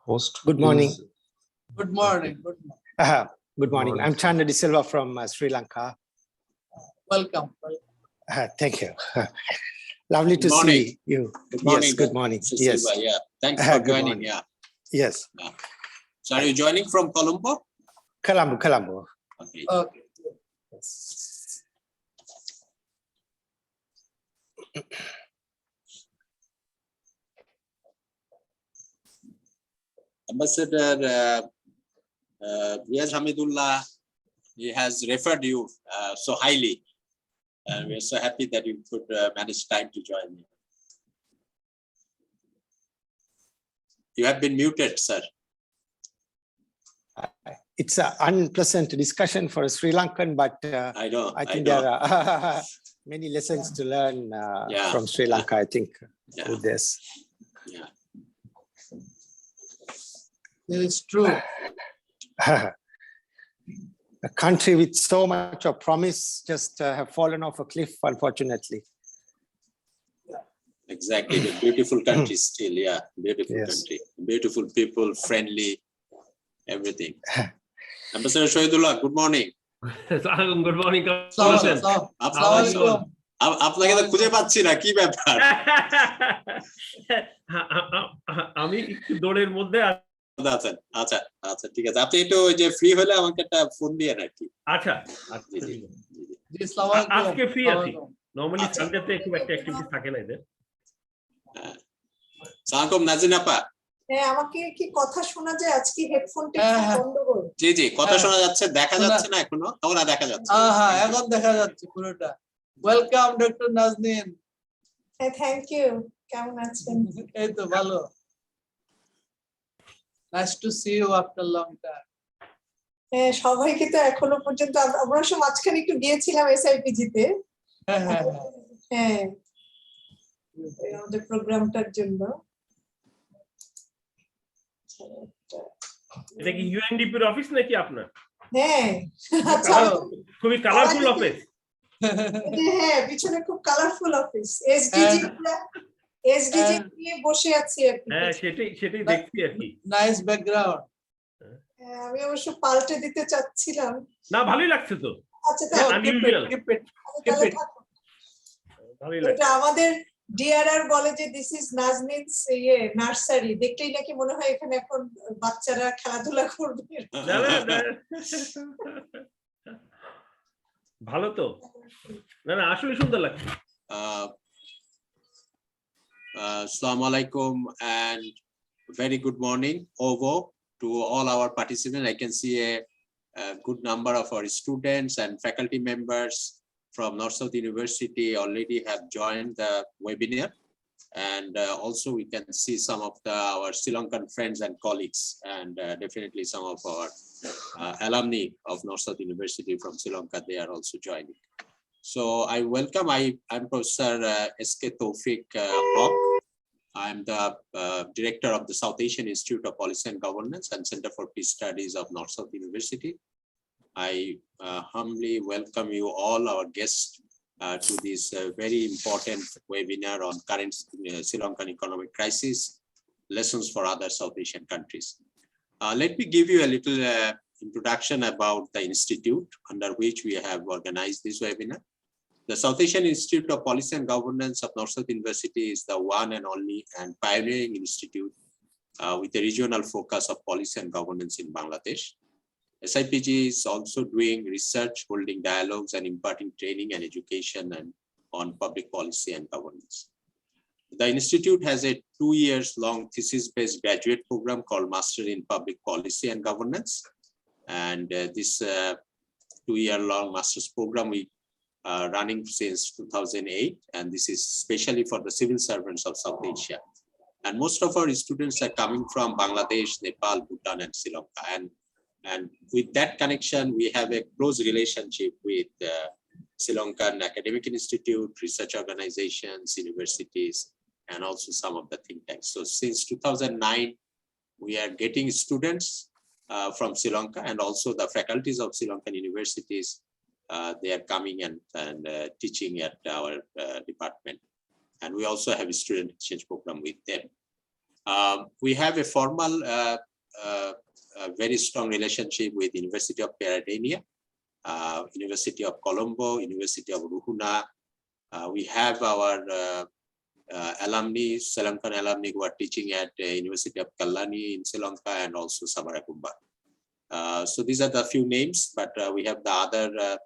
Host. Good morning. Good morning. Good morning. Good morning. I'm Channa Silva from Sri Lanka. Welcome. Thank you. Lovely to see you. Good morning. Yes, good morning. Yes. Yes. Yeah. Thanks for Good joining. morning. Yeah. Yes. So are you joining from Colombo? Colombo. Okay. Okay. Ambassador Hamidullah, he has referred you so highly. And we're so happy that you could manage time to join me. You have been muted, sir. It's an unpleasant discussion for a Sri Lankan, but I know. I think there are many lessons to learn from Sri Lanka, I think, with this. Yeah. It is true. A country with so much of promise just have fallen off a cliff, unfortunately. Exactly. The beautiful country still. Yeah. Beautiful country. Beautiful people, friendly, everything. Ambassador Shahidul, good morning. Good morning. আপনাকে তো খুঁজে পাচ্ছি না কি ব্যাপার আমি একটু দৌড়ের মধ্যে আছেন আচ্ছা আচ্ছা ঠিক আছে আপনি একটু ওই যে ফ্রি হলে আমাকে একটা ফোন দিয়ে নাকি আচ্ছা আজকে ফ্রি আছি নরমালি সানডেতে একটু একটা অ্যাক্টিভিটি থাকে না এদের সালাম নাজিন আপা হ্যাঁ আমাকে কি কথা শোনা যায় আজকে হেডফোনটা বন্ধ করুন জি জি কথা শোনা যাচ্ছে দেখা যাচ্ছে না এখনো ওরা দেখা যাচ্ছে হ্যাঁ এখন দেখা যাচ্ছে পুরোটা ওয়েলকাম ডক্টর নাজনীন হ্যাঁ থ্যাংক ইউ কেমন আছেন এই তো ভালো nice to see you after long time হ্যাঁ সবাইকে তো এখনো পর্যন্ত আমরা সব মাঝখানে একটু গিয়েছিলাম এসআইপিজি তে হ্যাঁ আমাদের প্রোগ্রামটার জন্য এটা কি ইউএনডিপি এর অফিস নাকি আপনার হ্যাঁ আচ্ছা খুবই কালারফুল অফিস হ্যাঁ পিছনে খুব কালারফুল অফিস এসডিজি নিয়ে বসে আছি আর কি হ্যাঁ সেটাই দেখছি আর কি নাইস ব্যাকগ্রাউন্ড আমি অবশ্য পাল্টে দিতে চাচ্ছিলাম না ভালোই লাগছে তো আচ্ছা তাহলে ভালোই লাগছে এটা আমাদের ডিআরআর বলে যে দিস ইজ নাজনীনস নার্সারি দেখলেই নাকি মনে হয় এখানে এখন বাচ্চারা খেলাধুলা করবে ভালো তো না আসলে সুন্দর লাগছে Assalamu alaikum and very good morning over to all our participants. I can see a good number of our students and faculty members from North-South University already have joined the webinar, and also we can see some of our Sri Lankan friends and colleagues, and definitely some of our alumni of North-South University from Sri Lanka, they are also joining. So I welcome, I'm Professor S.K. Tawfiq Haque. I'm the director of the South Asian Institute of Policy and Governance and Center for Peace Studies of North-South University. I humbly welcome you all, our guests, to this very important webinar on current Sri Lankan economic crisis, lessons for other South Asian countries. Let me give you a little introduction about the institute under which we have organized this webinar. The South Asian Institute of Policy and Governance of North-South University is the one and only and pioneering institute with a regional focus of policy and governance in Bangladesh. SIPG is also doing research, holding dialogues, and imparting training and education on public policy and governance. The institute has a 2 years long thesis-based graduate program called Master in Public Policy and Governance. And this 2 year long master's program we are running since 2008, and this is especially for the civil servants of South Asia. And most of our students are coming from Bangladesh, Nepal, Bhutan, and Sri Lanka. And with that connection, we have a close relationship with Sri Lankan academic institute, research organizations, universities, and also some of the think tanks. So since 2009, we are getting students from Sri Lanka, and also the faculties of Sri Lankan universities. They are coming and teaching at our department. And we also have a student exchange program with them. We have a formal, very strong relationship with University of Peradeniya, University of Colombo, University of Ruhuna. We have our alumni, Sri Lankan alumni who are teaching at University of Kalani in Sri Lanka and also Samarakumba. So these are the few names, but we have the other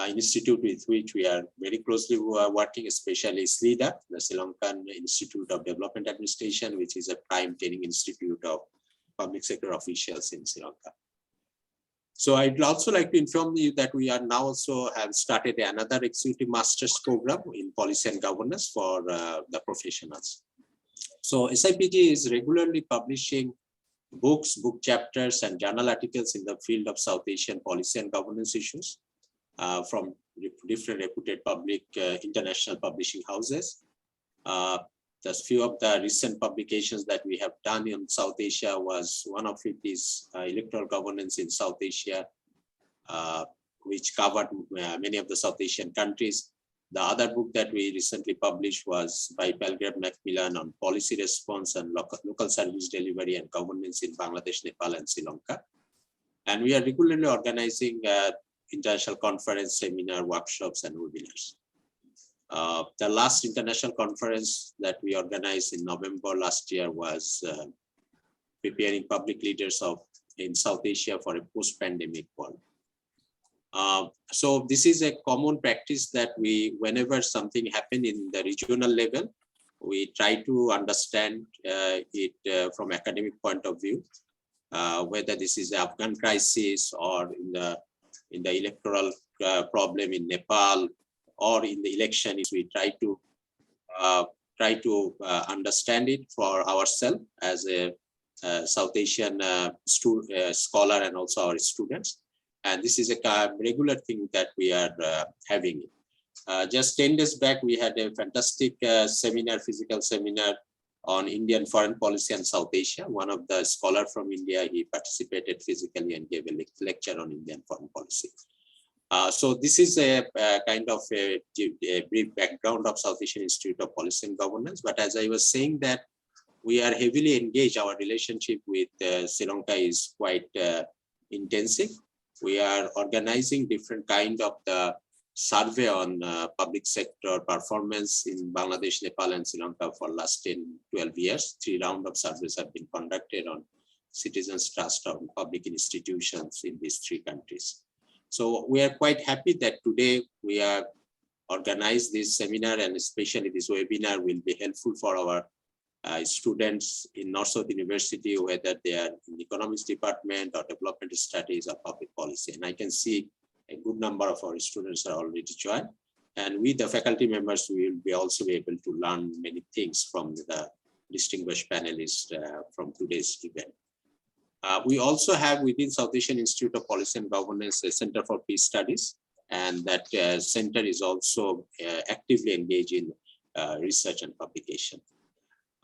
institute with which we are very closely working, especially SLIDA, the Sri Lankan Institute of Development Administration, which is a prime training institute of public sector officials in Sri Lanka. So I'd also like to inform you that we are now also have started another executive master's program in policy and governance for the professionals. So SIPG is regularly publishing books, book chapters, and journal articles in the field of South Asian policy and governance issues from different reputed public international publishing houses. There's few of the recent publications that we have done in South Asia was one of it is electoral governance in South Asia, which covered many of the South Asian countries. The other book that we recently published was by Palgrave Macmillan on policy response and local service delivery and governance in Bangladesh, Nepal, and Sri Lanka. And we are regularly organizing international conference, seminar, workshops, and webinars. The last international conference that we organized in November last year was preparing public leaders in South Asia for a post-pandemic world. So this is a common practice that whenever something happens in the regional level, we try to understand it from academic point of view, whether this is the Afghan crisis or in the electoral problem in Nepal, or in the election, we try to understand it for ourselves as a South Asian scholar and also our students. And this is a regular thing that we are having. Just 10 days back, we had a fantastic seminar, physical seminar on Indian foreign policy and South Asia. One of the scholars from India, he participated physically and gave a lecture on Indian foreign policy. So this is a kind of a brief background of South Asian Institute of Policy and Governance. But as I was saying that we are heavily engaged, our relationship with Sri Lanka is quite intensive. We are organizing different kind of the survey on public sector performance in Bangladesh, Nepal, and Sri Lanka for last 10-12 years. 3 rounds of surveys have been conducted on citizens' trust on public institutions in these 3 countries. So we are quite happy that today we have organized this seminar, and especially this webinar will be helpful for our students in North-South University, whether they are in the Economics department or development studies or public policy. And I can see a good number of our students are already joined. And with the faculty members, we will be also be able to learn many things from the distinguished panelists from today's event. We also have within South Asian Institute of Policy and Governance a Center for Peace Studies, and that center is also actively engaged in research and publication.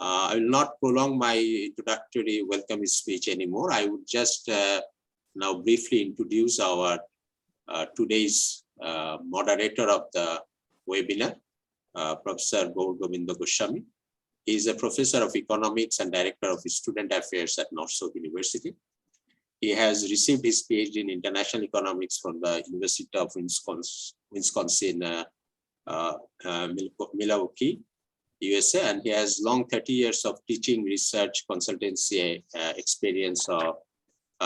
I will not prolong my introductory welcome speech anymore. I would just now briefly introduce our today's moderator of the webinar, Professor Govinda Goswami. He is a professor of economics and director of student affairs at North-South University. He has received his PhD in international economics from the University of Wisconsin, Milwaukee, USA, and he has long 30 years of teaching, research, consultancy experience of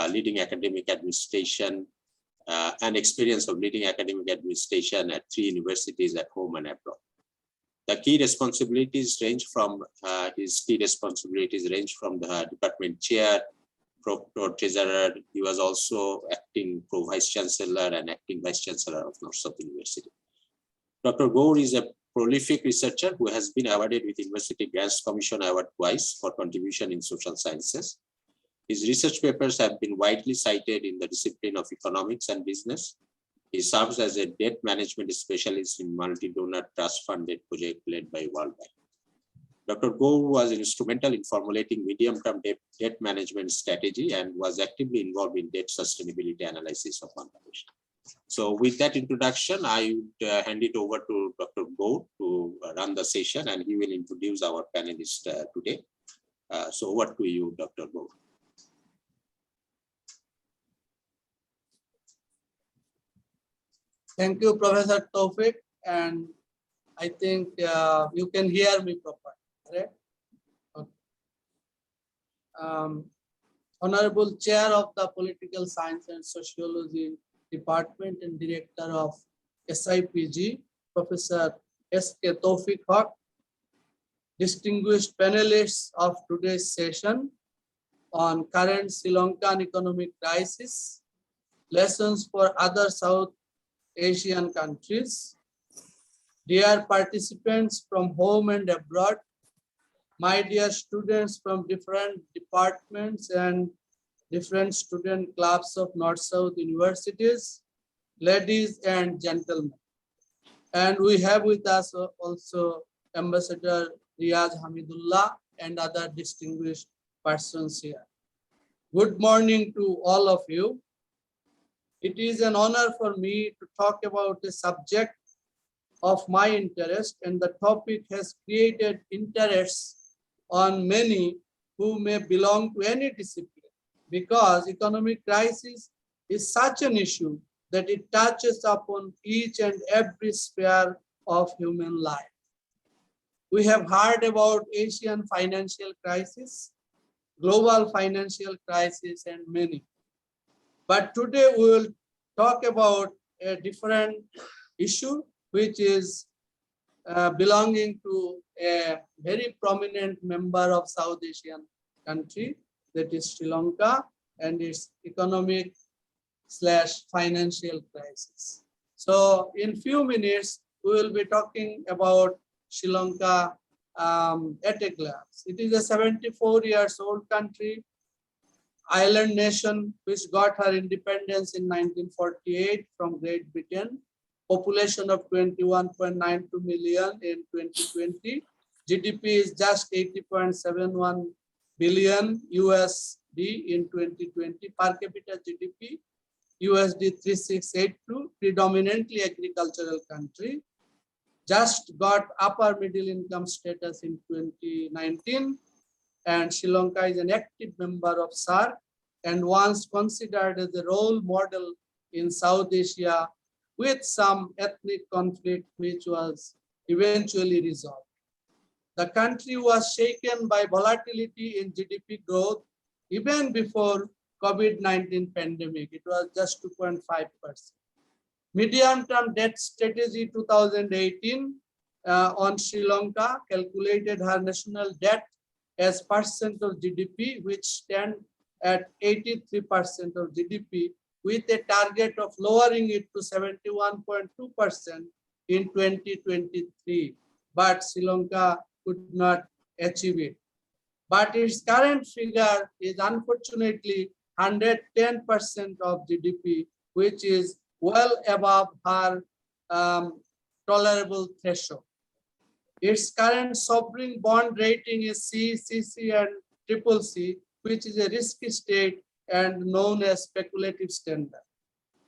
leading academic administration and experience of leading academic administration at 3 universities at home and abroad. The key responsibilities range from the department chair, proctor, treasurer. He was also acting pro-vice chancellor and acting vice chancellor of North-South University. Dr. Gaur is a prolific researcher who has been awarded with University Grants Commission Award twice for contribution in social sciences. His research papers have been widely cited in the discipline of economics and business. He serves as a debt management specialist in multi-donor trust-funded project led by World Bank. Dr. Gaur was instrumental in formulating medium-term debt management strategy and was actively involved in debt sustainability analysis of Bangladesh. So with that introduction, I would hand it over to Dr. Gaur to run the session, and he will introduce our panelists today. So over to you, Dr. Mohan. Thank you, Professor Tawfiq, and I think you can hear me properly, right? Okay. Honorable Chair of the Political Science and Sociology Department and Director of SIPG, Professor S.K. Tawfiq Haque, distinguished panelists of today's session on current Sri Lankan economic crisis, lessons for other South Asian countries, dear participants from home and abroad, my dear students from different departments and different student clubs of North-South universities, ladies and gentlemen. And we have with us also Ambassador Riyaz Hamidullah and other distinguished persons here. Good morning to all of you. It is an honor for me to talk about a subject of my interest, and the topic has created interest on many who may belong to any discipline, because economic crisis is such an issue that it touches upon each and every sphere of human life. We have heard about Asian financial crisis, global financial crisis, and many. But today we will talk about a different issue, which is belonging to a very prominent member of South Asian country, that is Sri Lanka, and its economic/financial crisis. So in few minutes, we will be talking about Sri Lanka at a glance. It is a 74 years old country, island nation which got her independence in 1948 from Great Britain, population of 21.92 million in 2020. GDP is just 80.71 billion USD in 2020. Per capita GDP USD 3682, predominantly agricultural country. Just got upper middle income status in 2019. And Sri Lanka is an active member of SAARC and once considered as a role model in South Asia, with some ethnic conflict which was eventually resolved. The country was shaken by volatility in GDP growth even before COVID-19 pandemic. It was just 2.5%. Medium-term debt strategy 2018 on Sri Lanka calculated her national debt as percent of GDP, which stand at 83% of GDP, with a target of lowering it to 71.2% in 2023. But Sri Lanka could not achieve it. But its current figure is unfortunately 110% of GDP, which is well above her tolerable threshold. Its current sovereign bond rating is C, CC, and CCC, which is a risky state and known as speculative standard.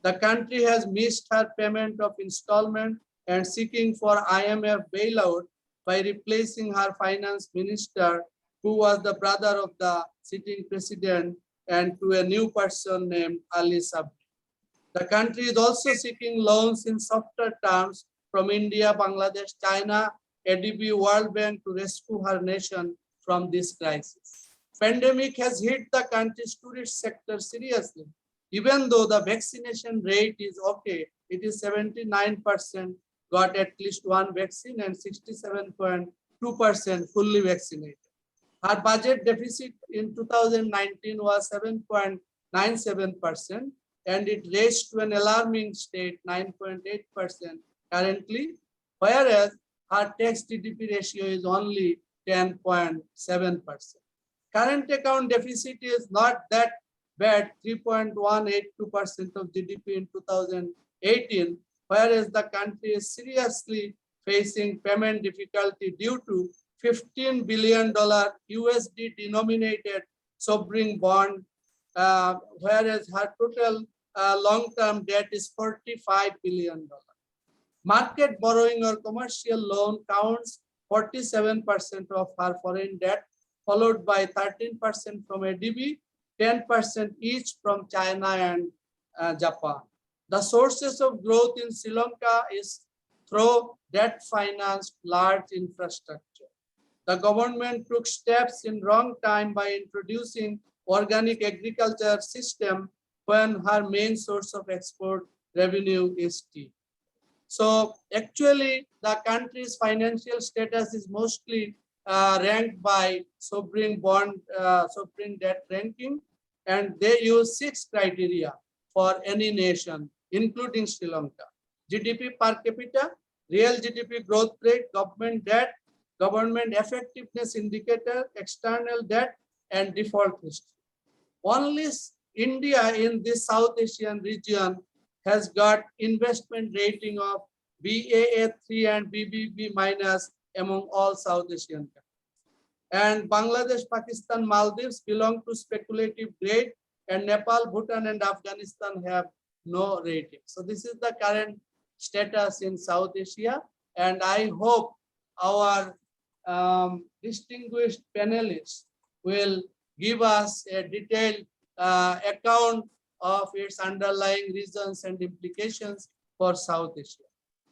The country has missed her payment of installment and seeking for IMF bailout by replacing her finance minister, who was the brother of the sitting president, and to a new person named Ali Sabri. The country is also seeking loans in softer terms from India, Bangladesh, China, ADB, World Bank to rescue her nation from this crisis. Pandemic has hit the country's tourist sector seriously. Even though the vaccination rate is okay, it is 79% got at least one vaccine and 67.2% fully vaccinated. Her budget deficit in 2019 was 7.97%, and it raised to an alarming state 9.8% currently, whereas her tax GDP ratio is only 10.7%. Current account deficit is not that bad, 3.182% of GDP in 2018, whereas the country is seriously facing payment difficulty due to $15 billion USD denominated sovereign bond, whereas her total long-term debt is $45 billion. Market borrowing or commercial loan counts 47% of her foreign debt, followed by 13% from ADB, 10% each from China and Japan. The sources of growth in Sri Lanka is through debt-financed large infrastructure. The government took steps in wrong time by introducing organic agriculture system when her main source of export revenue is tea. So actually, the country's financial status is mostly ranked by sovereign debt ranking, and they use 6 criteria for any nation, including Sri Lanka: GDP per capita, real GDP growth rate, government debt, government effectiveness indicator, external debt, and default history. Only India in this South Asian region has got investment rating of BAA3 and BBB minus among all South Asian countries. And Bangladesh, Pakistan, Maldives belong to speculative grade, and Nepal, Bhutan, and Afghanistan have no rating. So this is the current status in South Asia, and I hope our distinguished panelists will give us a detailed account of its underlying reasons and implications for South Asia.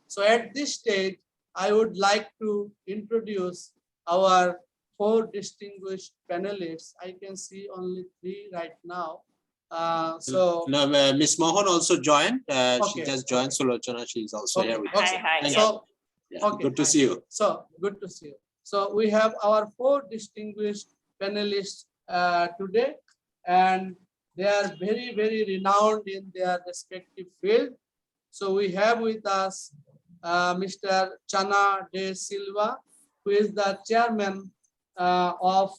So at this stage, I would like to introduce our 4 distinguished panelists. I can see only 3 right now. No, Ms. Mohan also joined. Okay, She just joined. Sulochana, she is also here with us. Hi. So, Yeah, okay, good to see you. So good to see you. So we have our 4 distinguished panelists today, and they are very, very renowned in their respective field. So we have with us Mr. Channa de Silva, who is the chairman of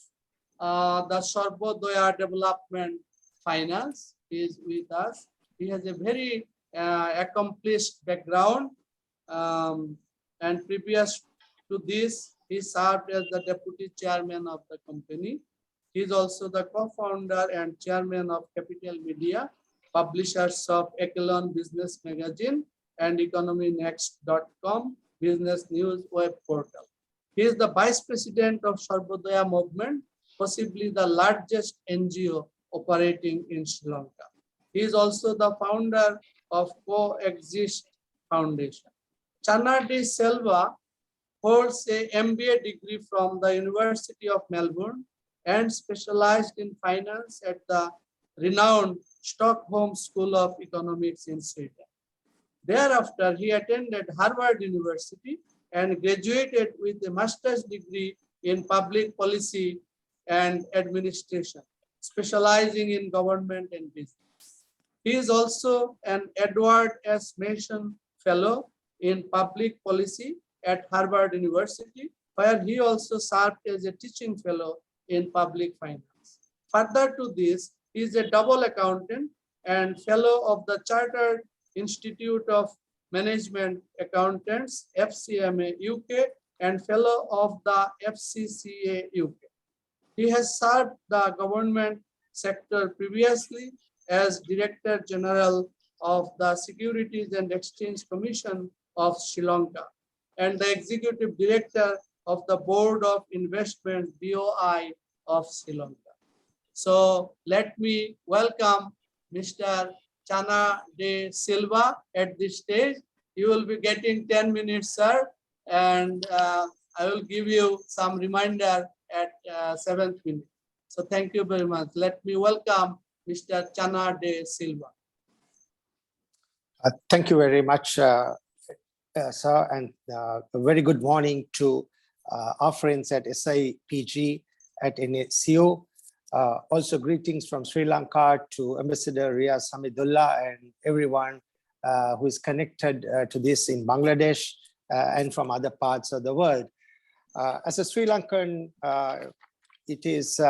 the Sarvodaya Development Finance. He is with us. He has a very accomplished background, and previous to this, he served as the deputy chairman of the company. He is also the co-founder and chairman of Capital Media, publishers of Ceylon Business Magazine and EconomyNext.com business news web portal. He is the vice president of Sarvodaya movement, possibly the largest NGO operating in Sri Lanka. He is also the founder of Coexist Foundation. Channa de Silva holds a MBA degree from the University of Melbourne and specialized in finance at the renowned Stockholm School of Economics in Sweden. Thereafter, he attended Harvard University and graduated with a master's degree in public policy and administration, specializing in government and business. He is also an Edward S. Mason Fellow in Public Policy at Harvard University, where he also served as a teaching fellow in public finance. Further to this, he is a double accountant and fellow of the Chartered Institute of Management Accountants, FCMA UK, and fellow of the FCCA UK. He has served the government sector previously as Director General of the Securities and Exchange Commission of Sri Lanka and the Executive Director of the Board of Investment BOI of Sri Lanka. So let me welcome Mr. Channa de Silva at this stage. You will be getting 10 minutes, sir, and I will give you some reminder at 7th minute. So thank you very much. Let me welcome Mr. Channa de Silva. Thank you very much, sir, and a very good morning to our friends at SIPG, at NACO. Also greetings from Sri Lanka to Ambassador Riaz Hamidullah and everyone who is connected to this in Bangladesh and from other parts of the world. As a Sri Lankan, it is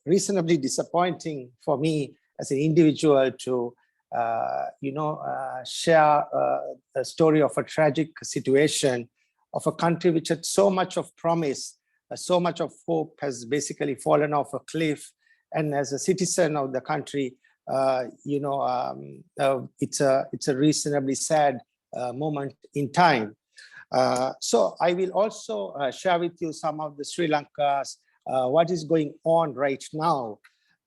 reasonably disappointing for me as an individual to share a story of a tragic situation of a country which had so much of promise, so much of hope has basically fallen off a cliff. And as a citizen of the country, it's a reasonably sad moment in time. So I will also share with you some of the Sri Lanka's what is going on right now.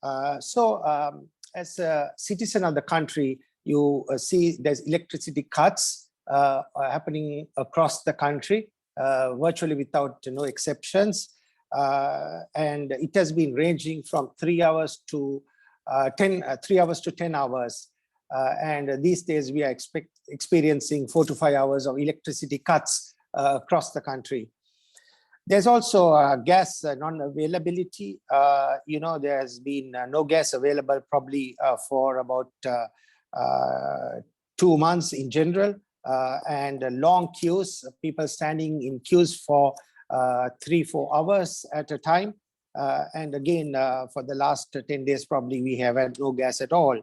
As a citizen of the country, you see there's electricity cuts happening across the country, virtually without no exceptions. And it has been ranging from 3 hours to 10 hours. And these days we are experiencing 4 to 5 hours of electricity cuts across the country. There's also gas non-availability. There has been no gas available probably for about 2 months in general, and long queues, people standing in queues for 3-4 hours at a time. And again, for the last 10 days, probably we have had no gas at all.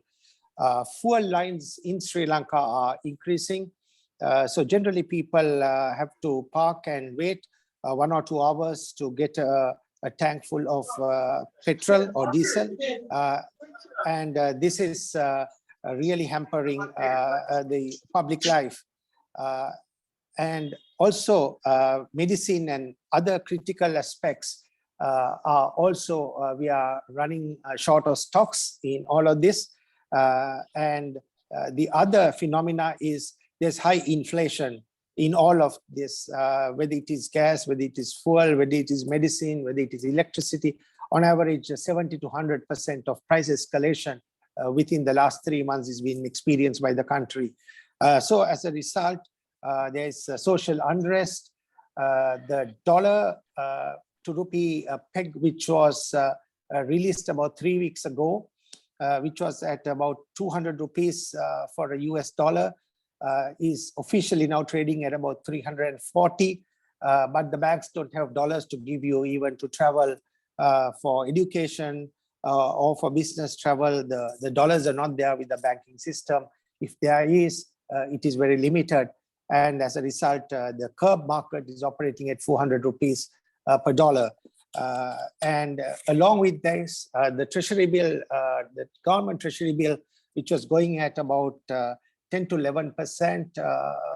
Fuel lines in Sri Lanka are increasing. So generally people have to park and wait 1 or 2 hours to get a tank full of petrol or diesel. And this is really hampering the public life. And also medicine and other critical aspects are also, we are running short of stocks in all of this. And the other phenomena is there's high inflation in all of this, whether it is gas, whether it is fuel, whether it is medicine, whether it is electricity. On average, 70 to 100% of price escalation within the last 3 months is being experienced by the country. So as a result, there's social unrest. The dollar to rupee peg, which was released about 3 weeks ago, which was at about 200 rupees for a US dollar, is officially now trading at about 340. But the banks don't have dollars to give you even to travel for education or for business travel. The dollars are not there with the banking system. If there is, it is very limited. And as a result, the curb market is operating at 400 rupees per dollar. And along with this, the treasury bill, the government treasury bill, which was going at about 10 to 11%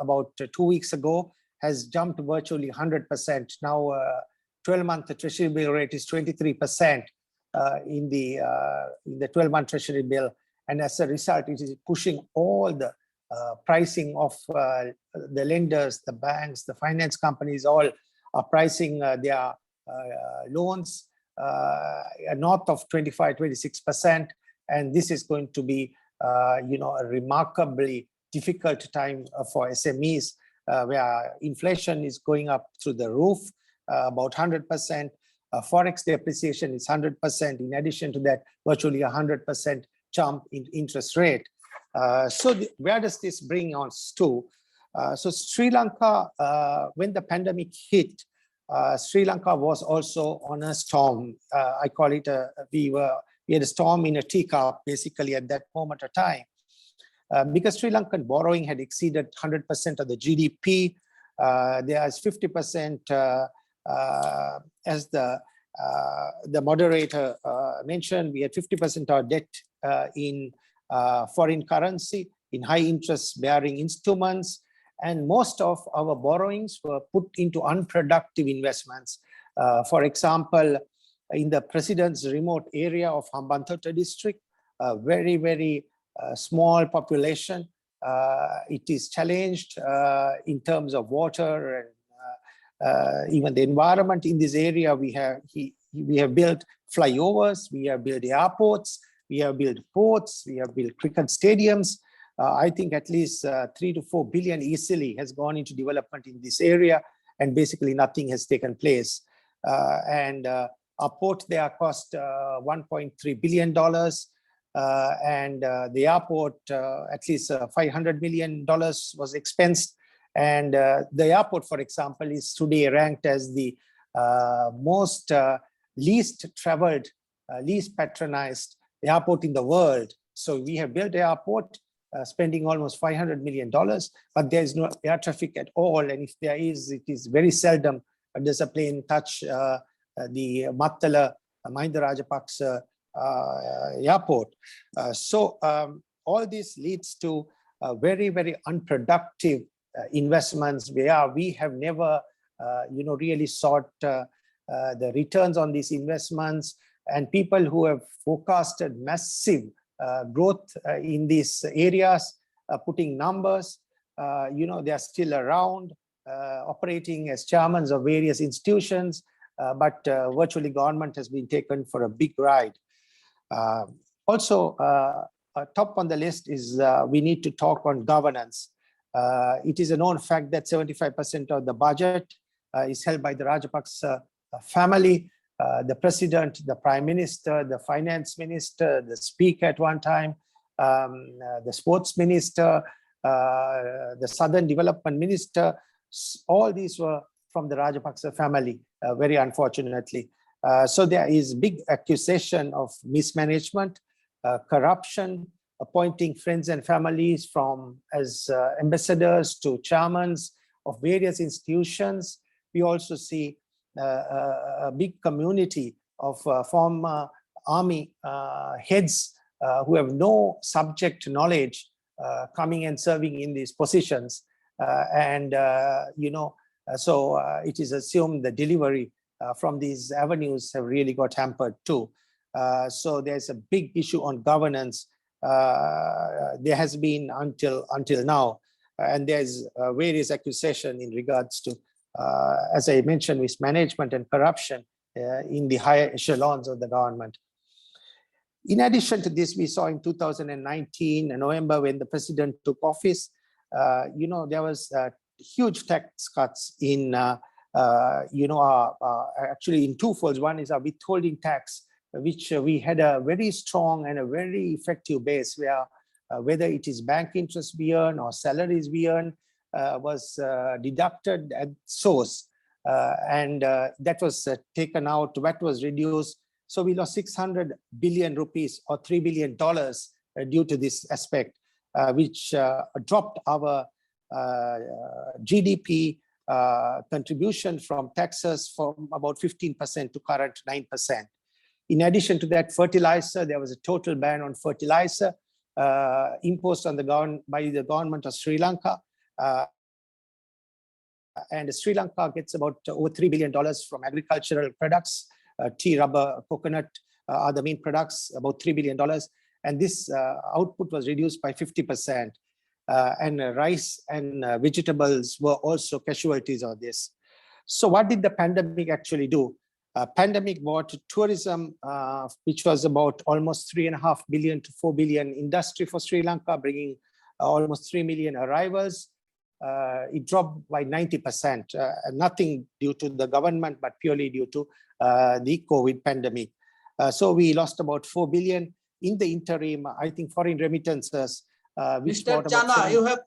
about 2 weeks ago, has jumped virtually 100%. Now, 12-month treasury bill rate is 23% in the 12-month treasury bill. And as a result, it is pushing all the pricing of the lenders, the banks, the finance companies, all are pricing their loans north of 25, 26%. And this is going to be a remarkably difficult time for SMEs, where inflation is going up through the roof, about 100%. Forex depreciation is 100%. In addition to that, virtually 100% jump in interest rate. Where does this bring us to? So Sri Lanka, when the pandemic hit, Sri Lanka was also on a storm. I call it we had a storm in a teacup, basically at that moment of time, because Sri Lankan borrowing had exceeded 100% of the GDP. There is 50%, as the moderator mentioned, we had 50% of debt in foreign currency, in high interest bearing instruments, and most of our borrowings were put into unproductive investments. For example, in the president's remote area of Hambantota district, a very, very small population. It is challenged in terms of water and even the environment in this area. We have built flyovers, we have built airports, we have built ports, we have built cricket stadiums. I think at least 3 to 4 billion easily has gone into development in this area, and basically nothing has taken place. And our port there cost $1.3 billion, and the airport at least $500 million was expensed. And the airport, for example, is today ranked as the most least traveled, least patronized airport in the world. So we have built the airport, spending almost $500 million, but there is no air traffic at all. And if there is, it is very seldom does a plane touch the Mattala Mahinda Rajapaksa airport. So all this leads to very, very unproductive investments where we have never, really sought the returns on these investments, and people who have forecasted massive growth in these areas, putting numbers, they are still around, operating as chairmen of various institutions, but virtually government has been taken for a big ride. Also, top on the list is we need to talk on governance. It is a known fact that 75% of the budget is held by the Rajapaksa family. The president, the prime minister, the finance minister, the speaker at one time, the sports minister, the southern development minister, all these were from the Rajapaksa family, very unfortunately. So there is big accusation of mismanagement, corruption, appointing friends and families from as ambassadors to chairmen of various institutions. We also see a big community of former army heads who have no subject knowledge coming and serving in these positions. So it is assumed the delivery from these avenues have really got hampered too. So there's a big issue on governance. There has been until now, and there's various accusations in regards to, as I mentioned, mismanagement and corruption in the higher echelons of the government. In addition to this, we saw in 2019, in November, when the president took office, there was huge tax cuts in, actually in two folds. One is our withholding tax, which we had a very strong and a very effective base where whether it is bank interest we earn or salaries we earn was deducted at source. That was taken out, that was reduced. So we lost 600 billion rupees or $3 billion due to this aspect, which dropped our GDP contribution from taxes from about 15% to current 9%. In addition to that, fertilizer, there was a total ban on fertilizer imposed on by the government of Sri Lanka. And Sri Lanka gets about over $3 billion from agricultural products. Tea, rubber, coconut are the main products, about $3 billion. And this output was reduced by 50%. And rice and vegetables were also casualties of this. So what did the pandemic actually do? Pandemic brought tourism, which was about almost 3.5 billion to 4 billion industry for Sri Lanka, bringing almost 3 million arrivals. It dropped by 90%, nothing due to the government, but purely due to the COVID pandemic. So we lost about 4 billion. In the interim, I think foreign remittances. Mr. Channa, you have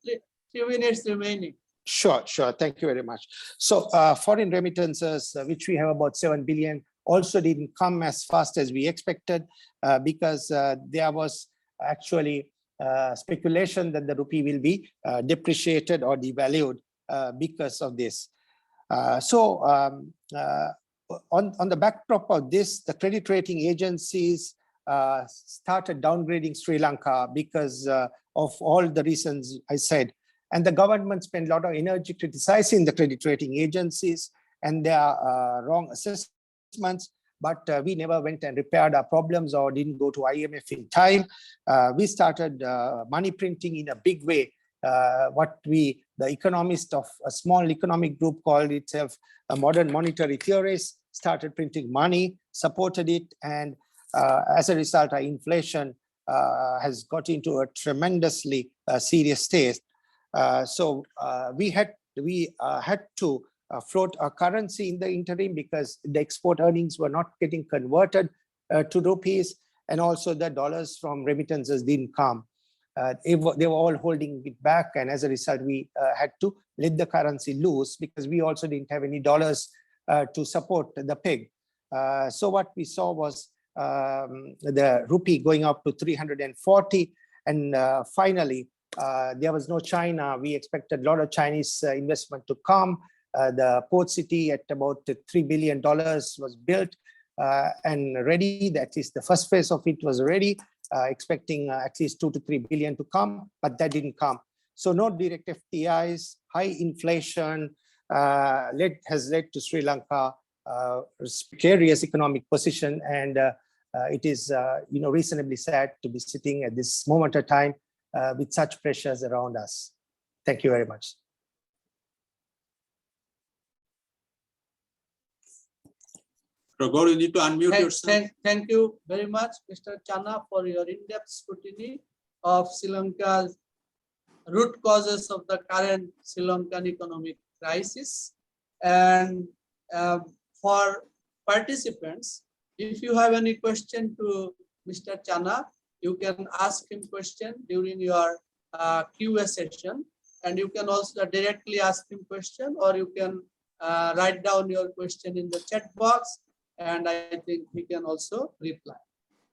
3 minutes remaining. Sure. Thank you very much. So foreign remittances, which we have about 7 billion, also didn't come as fast as we expected because there was actually speculation that the rupee will be depreciated or devalued because of this. On the backdrop of this, the credit rating agencies started downgrading Sri Lanka because of all the reasons I said. And the government spent a lot of energy criticizing the credit rating agencies and their wrong assessments, but we never went and repaired our problems or didn't go to IMF in time. We started money printing in a big way. The Economist of a small economic group called itself a modern monetary theorist, started printing money, supported it, and as a result, our inflation has got into a tremendously serious state. So we had to float a currency in the interim because the export earnings were not getting converted to rupees, and also the dollars from remittances didn't come. They were all holding it back, and as a result, we had to let the currency loose because we also didn't have any dollars to support the peg. So what we saw was the rupee going up to 340, and finally, there was no China. We expected a lot of Chinese investment to come. The port city at about $3 billion was built and ready. That is, the first phase of it was ready, expecting at least 2 to 3 billion to come, but that didn't come. So no direct FDIs, high inflation has led to Sri Lanka precarious economic position, and it is reasonably sad to be sitting at this moment of time with such pressures around us. Thank you very much. Goro, you need to unmute yourself. Thank you very much, Mr. Channa, for your in-depth scrutiny of Sri Lanka's root causes of the current Sri Lankan economic crisis. And for participants, if you have any question to Mr. Channa, you can ask him question during your Q&A session, and you can also directly ask him question, or you can write down your question in the chat box, and I think he can also reply.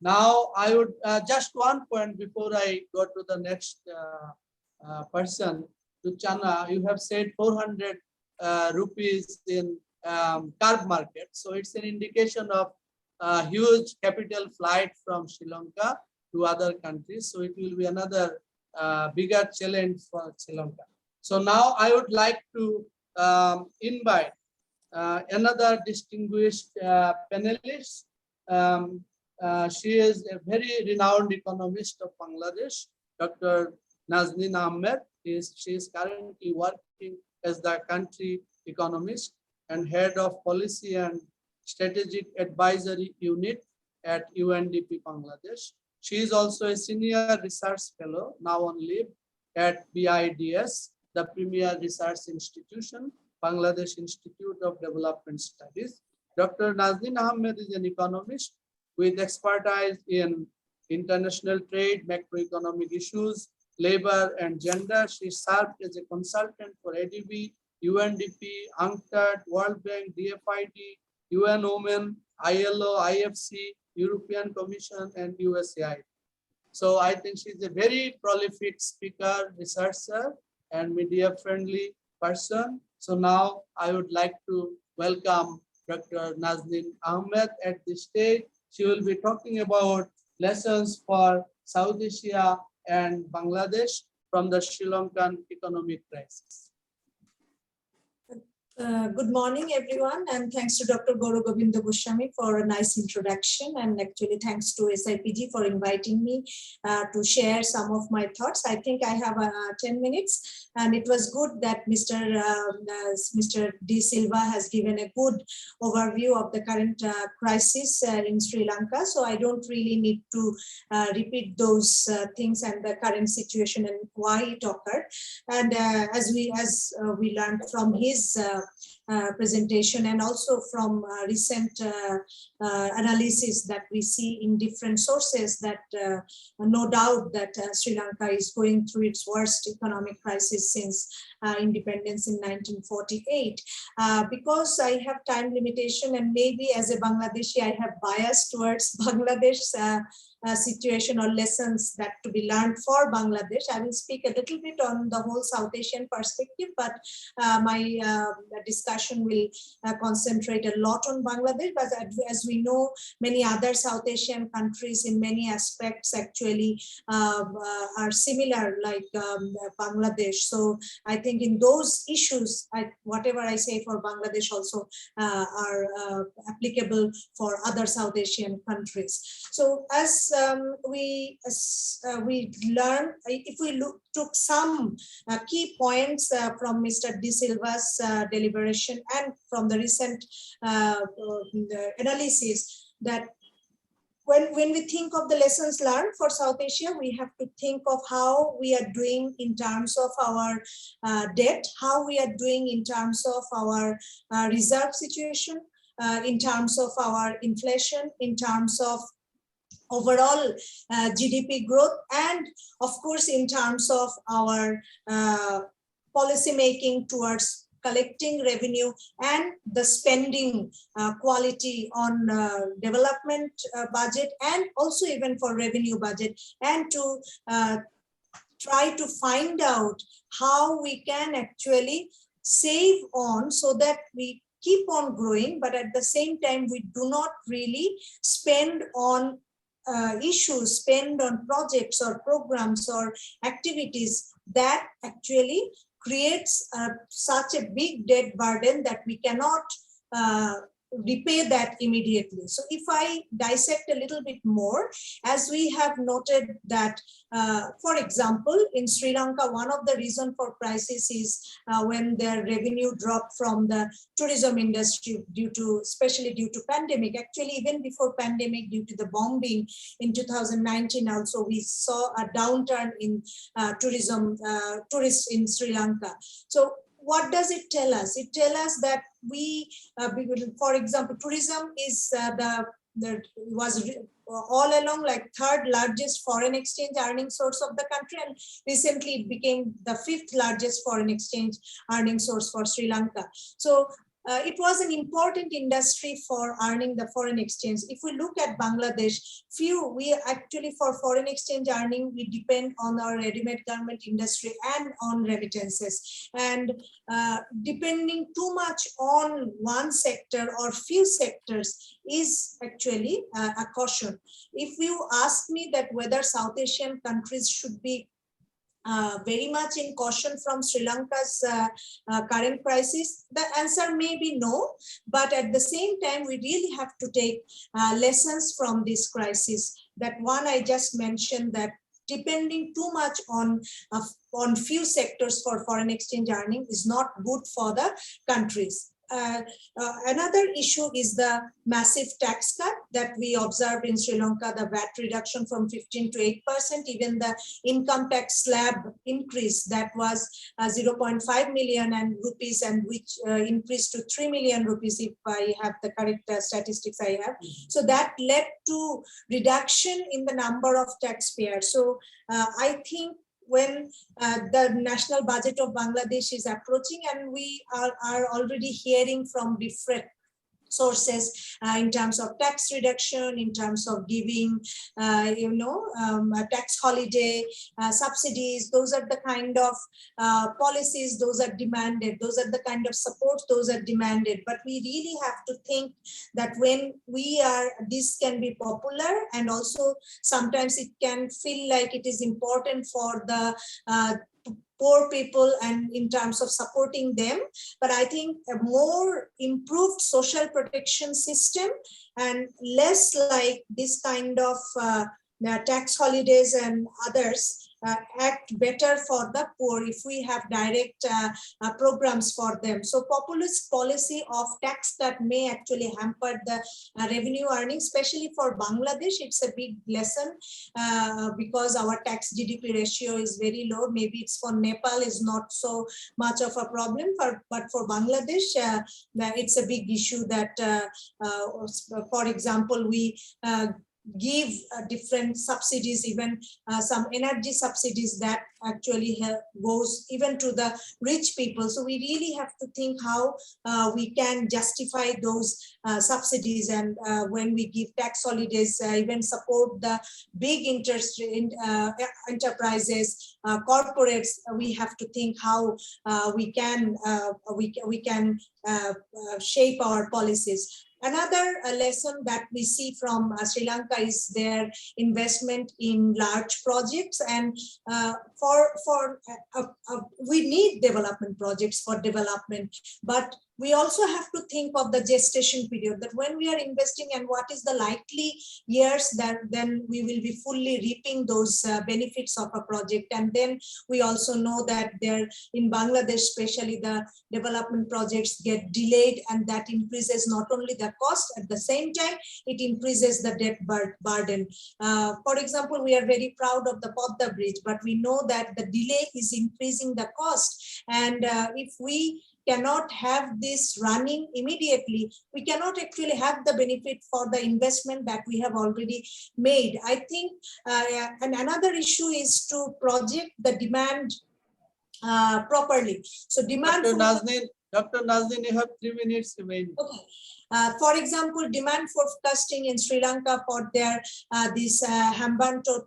Now, I would just one point before I go to the next person, to Channa. You have said 400 rupees in carb market. So it's an indication of huge capital flight from Sri Lanka to other countries. So it will be another bigger challenge for Sri Lanka. So now I would like to invite another distinguished panelist. She is a very renowned economist of Bangladesh, Dr. Nazneen Ahmed. She is currently working as the country economist and head of policy and strategic advisory unit at UNDP Bangladesh. She is also a senior research fellow, now on leave, at BIDS, the premier research institution, Bangladesh Institute of Development Studies. Dr. Nazneen Ahmed is an economist with expertise in international trade, macroeconomic issues, labor and gender. She served as a consultant for ADB, UNDP, UNCTAD, World Bank, DFID, UN Women, ILO, IFC, European Commission, and USAID. So I think she's a very prolific speaker, researcher, and media-friendly person. So now I would like to welcome Dr. Nazneen Ahmed at the stage. She will be talking about lessons for South Asia and Bangladesh from the Sri Lankan economic crisis. Good morning, everyone, and thanks to Dr. Goro Govinda Goswami for a nice introduction, and actually thanks to SIPG for inviting me to share some of my thoughts. I think I have 10 minutes, and it was good that Mr. D. Silva has given a good overview of the current crisis in Sri Lanka, so I don't really need to repeat those things and the current situation and why it occurred. And as we learned from his presentation and also from recent analysis that we see in different sources, that no doubt that Sri Lanka is going through its worst economic crisis since independence in 1948. Because I have time limitation and maybe as a Bangladeshi I have bias towards Bangladesh situation or lessons that to be learned for Bangladesh, I will speak a little bit on the whole South Asian perspective, but my discussion will concentrate a lot on Bangladesh. But as we know, many other South Asian countries in many aspects actually are similar like Bangladesh. So I think in those issues, whatever I say for Bangladesh also are applicable for other South Asian countries. So as we learn, if we took some key points from Mr. D. Silva's deliberation and from the recent analysis, that when we think of the lessons learned for South Asia, we have to think of how we are doing in terms of our debt, how we are doing in terms of our reserve situation, in terms of our inflation, in terms of overall GDP growth, and of course in terms of our policy making towards collecting revenue and the spending quality on development budget, and also even for revenue budget, and to try to find out how we can actually save on so that we keep on growing, but at the same time we do not really spend on issues, spend on projects or programs or activities that actually creates such a big debt burden that we cannot repay that immediately. So if I dissect a little bit more, as we have noted that, for example, in Sri Lanka, one of the reasons for crisis is when their revenue dropped from the tourism industry especially due to pandemic. Actually, even before pandemic, due to the bombing in 2019, also we saw a downturn in tourists in Sri Lanka. So what does it tell us? It tells us that for example, tourism is all along like third largest foreign exchange earning source of the country, and recently it became the fifth largest foreign exchange earning source for Sri Lanka. So it was an important industry for earning the foreign exchange. If we look at Bangladesh, we actually for foreign exchange earning, we depend on our ready-made garment industry and on remittances. And depending too much on one sector or few sectors is actually a caution. If you ask me that whether South Asian countries should be very much in caution from Sri Lanka's current crisis, the answer may be no, but at the same time, we really have to take lessons from this crisis. That one I just mentioned, that depending too much on few sectors for foreign exchange earning is not good for the countries. Another issue is the massive tax cut that we observed in Sri Lanka, the VAT reduction from 15 to 8%, even the income tax slab increase that was 0.5 million rupees and which increased to 3 million rupees if I have the correct statistics I have. So that led to reduction in the number of taxpayers. So I think when the national budget of Bangladesh is approaching, and we are already hearing from different sources in terms of tax reduction, in terms of giving, a tax holiday, subsidies. Those are the kind of policies, those are demanded. Those are the kind of support, those are demanded. But we really have to think that when this can be popular, and also sometimes it can feel like it is important for the poor people and in terms of supporting them. But I think a more improved social protection system and less like this kind of tax holidays and others act better for the poor if we have direct programs for them. So populist policy of tax cut may actually hamper the revenue earnings, especially for Bangladesh. It's a big lesson because our tax GDP ratio is very low. Maybe it's for Nepal is not so much of a problem, but for Bangladesh, it's a big issue that, for example, we give different subsidies, even some energy subsidies that actually goes even to the rich people. So we really have to think how we can justify those subsidies, and when we give tax holidays, even support the big enterprises, corporates, we have to think how we can shape our policies. Another lesson that we see from Sri Lanka is their investment in large projects, and we need development projects for development, but we also have to think of the gestation period, that when we are investing and what is the likely years that then we will be fully reaping those benefits of a project. And then we also know that there in Bangladesh, especially the development projects get delayed, and that increases not only the cost, at the same time, it increases the debt burden. For example, we are very proud of the Podda Bridge, but we know that the delay is increasing the cost. And if we cannot have this running immediately, we cannot actually have the benefit for the investment that we have already made. I think, and another issue is to project the demand properly. So demand. Dr. Nazneen, you have 3 minutes remaining. Okay. For example, demand forecasting in Sri Lanka for their this Hambantota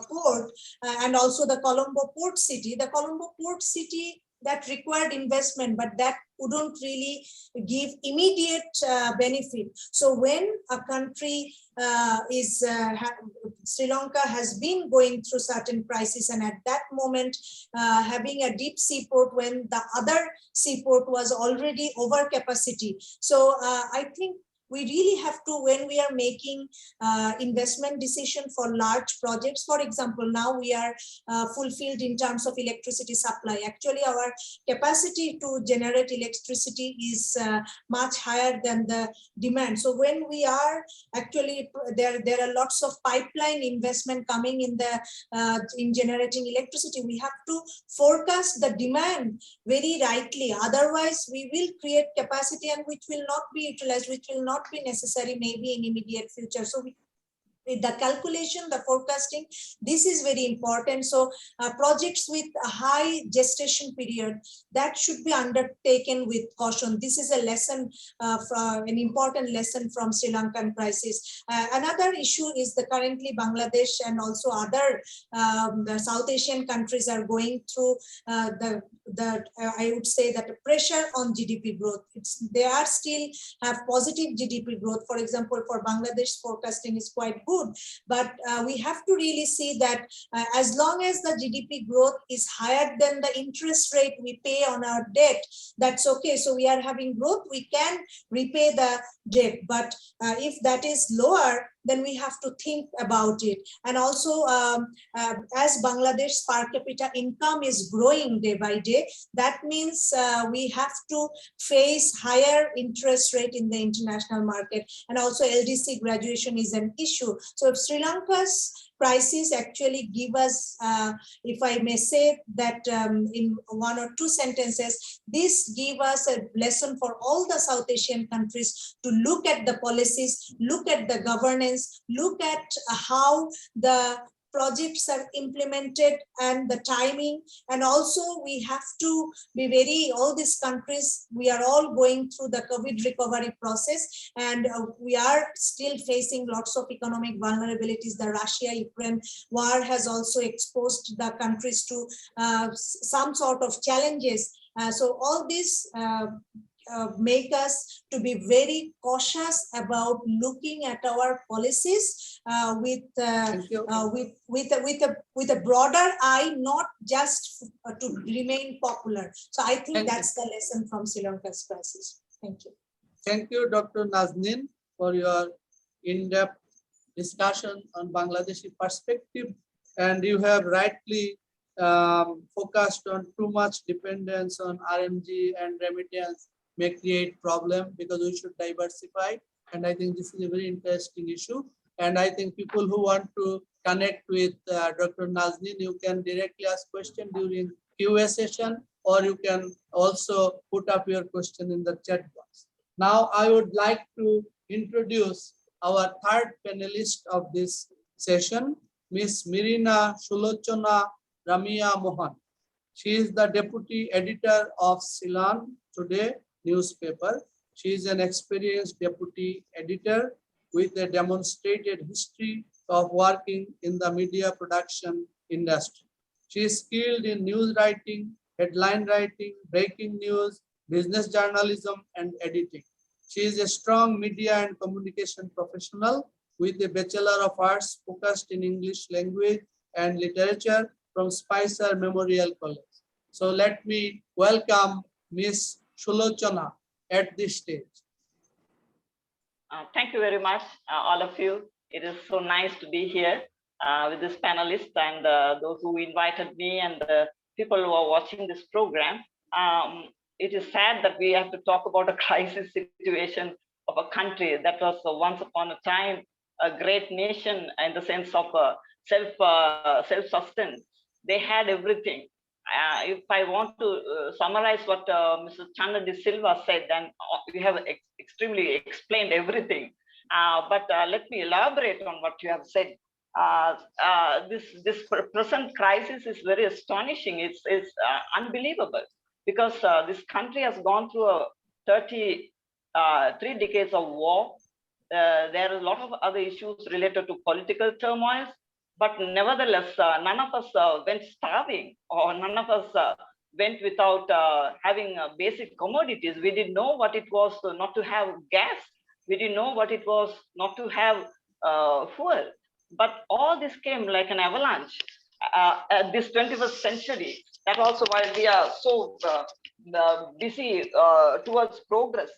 port and also the Colombo port city. The Colombo port city that required investment, but that wouldn't really give immediate benefit. So when a country Sri Lanka has been going through certain crisis, and at that moment having a deep seaport when the other seaport was already over capacity. So I think we really have to, when we are making investment decision for large projects, for example, now we are fulfilled in terms of electricity supply. Actually, our capacity to generate electricity is much higher than the demand. So when we are actually, there are lots of pipeline investment coming in the in generating electricity, we have to forecast the demand very rightly. Otherwise, we will create capacity and which will not be utilized, which will not be necessary maybe in immediate future. So with the calculation, the forecasting, this is very important. So projects with a high gestation period, that should be undertaken with caution. This is a lesson, an important lesson from Sri Lankan crisis. Another issue is the currently Bangladesh and also other the South Asian countries are going through I would say that the pressure on GDP growth. They are still have positive GDP growth. For example, for Bangladesh, forecasting is quite good, but we have to really see that as long as the GDP growth is higher than the interest rate we pay on our debt, that's okay. So we are having growth, we can repay the debt. But if that is lower, then we have to think about it. And also, as Bangladesh per capita income is growing day by day, that means we have to face higher interest rate in the international market. And also LDC graduation is an issue. So Sri Lanka's crisis actually give us, if I may say that in one or two sentences, this give us a lesson for all the South Asian countries to look at the policies, look at the governance, look at how the projects are implemented and the timing. And also we have to be very, all these countries, we are all going through the COVID recovery process, and we are still facing lots of economic vulnerabilities. The Russia-Ukraine war has also exposed the countries to some sort of challenges. So all this make us to be very cautious about looking at our policies with a broader eye, not just to remain popular. So I think that's the lesson from Sri Lanka's crisis. Thank you. Thank you, Dr. Nazneen, for your in-depth discussion on Bangladeshi perspective. And you have rightly focused on too much dependence on RMG and remittance may create problem, because we should diversify. And I think this is a very interesting issue. And I think people who want to connect with Dr. Nazneen, you can directly ask question during QA session, or you can also put up your question in the chat box. Now I would like to introduce our third panelist of this session, Ms. Mirina Sulochana Ramia Mohan. She is the deputy editor of Ceylon Today newspaper. She is an experienced deputy editor with a demonstrated history of working in the media production industry. She is skilled in news writing, headline writing, breaking news, business journalism, and editing. She is a strong media and communication professional with a Bachelor of Arts focused in English language and literature from Spicer Memorial College. So let me welcome Ms. Sulochana at this stage. Thank you very much, all of you. It is so nice to be here with this panelist and those who invited me and the people who are watching this program. It is sad that we have to talk about a crisis situation of a country that was once upon a time a great nation in the sense of self-sustenance. They had everything. If I want to summarize what Mr. Channa de Silva said, then we have extremely explained everything. But let me elaborate on what you have said. This present crisis is very astonishing. It's unbelievable, because this country has gone through 3 decades of war. There are a lot of other issues related to political turmoil. But nevertheless, none of us went starving, or none of us went without having basic commodities. We didn't know what it was not to have gas. We didn't know what it was not to have fuel. But all this came like an avalanche at this 21st century. That also, while we are so busy towards progress,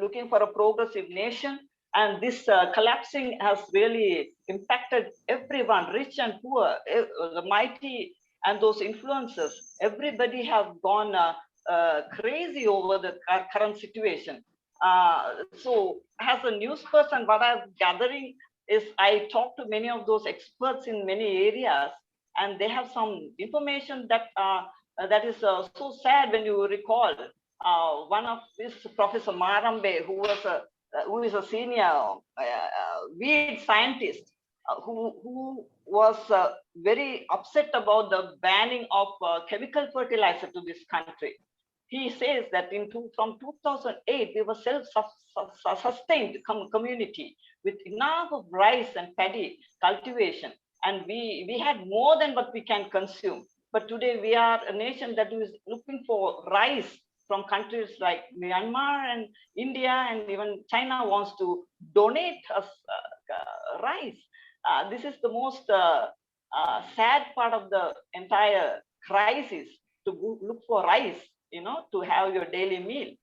looking for a progressive nation, And this collapsing has really impacted everyone, rich and poor, the mighty and those influencers. Everybody have gone crazy over the current situation. So as a news person, what I'm gathering is I talk to many of those experts in many areas, and they have some information that that is so sad when you recall. One of this Professor Marambe, who is a senior weed scientist, who was very upset about the banning of chemical fertilizer to this country. He says that from 2008, we were self-sustained community with enough of rice and paddy cultivation, and we had more than what we can consume. But today we are a nation that is looking for rice from countries like Myanmar and India, and even China wants to donate us rice. This is the most sad part of the entire crisis, to look for rice, to have your daily meal.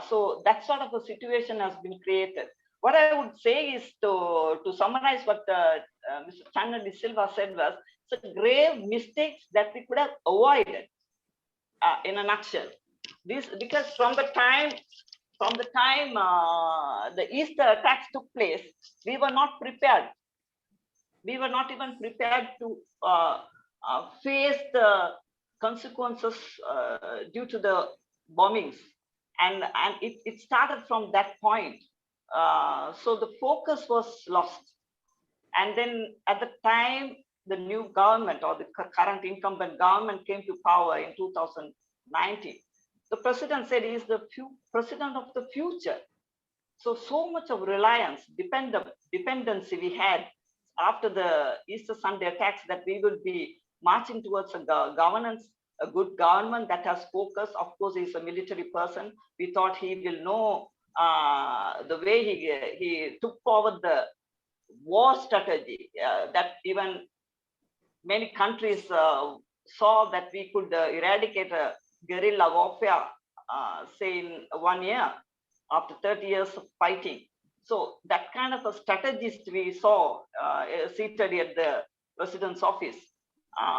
So that sort of a situation has been created. What I would say is to summarize what Mr. Channa de Silva said was, it's a grave mistakes that we could have avoided in a nutshell. This because from the time the Easter attacks took place, we were not prepared. We were not even prepared to face the consequences due to the bombings, and it started from that point. So the focus was lost, and then at the time the new government or the current incumbent government came to power in 2019, the president said he is the president of the future. So much of reliance, dependency we had after the Easter Sunday attacks, that we will be marching towards a governance, a good government that has focus. Of course, he's a military person. We thought he will know the way he took forward the war strategy that even many countries saw that we could eradicate a guerrilla warfare, say in 1 year, after 30 years of fighting. So that kind of a strategist we saw seated at the president's office.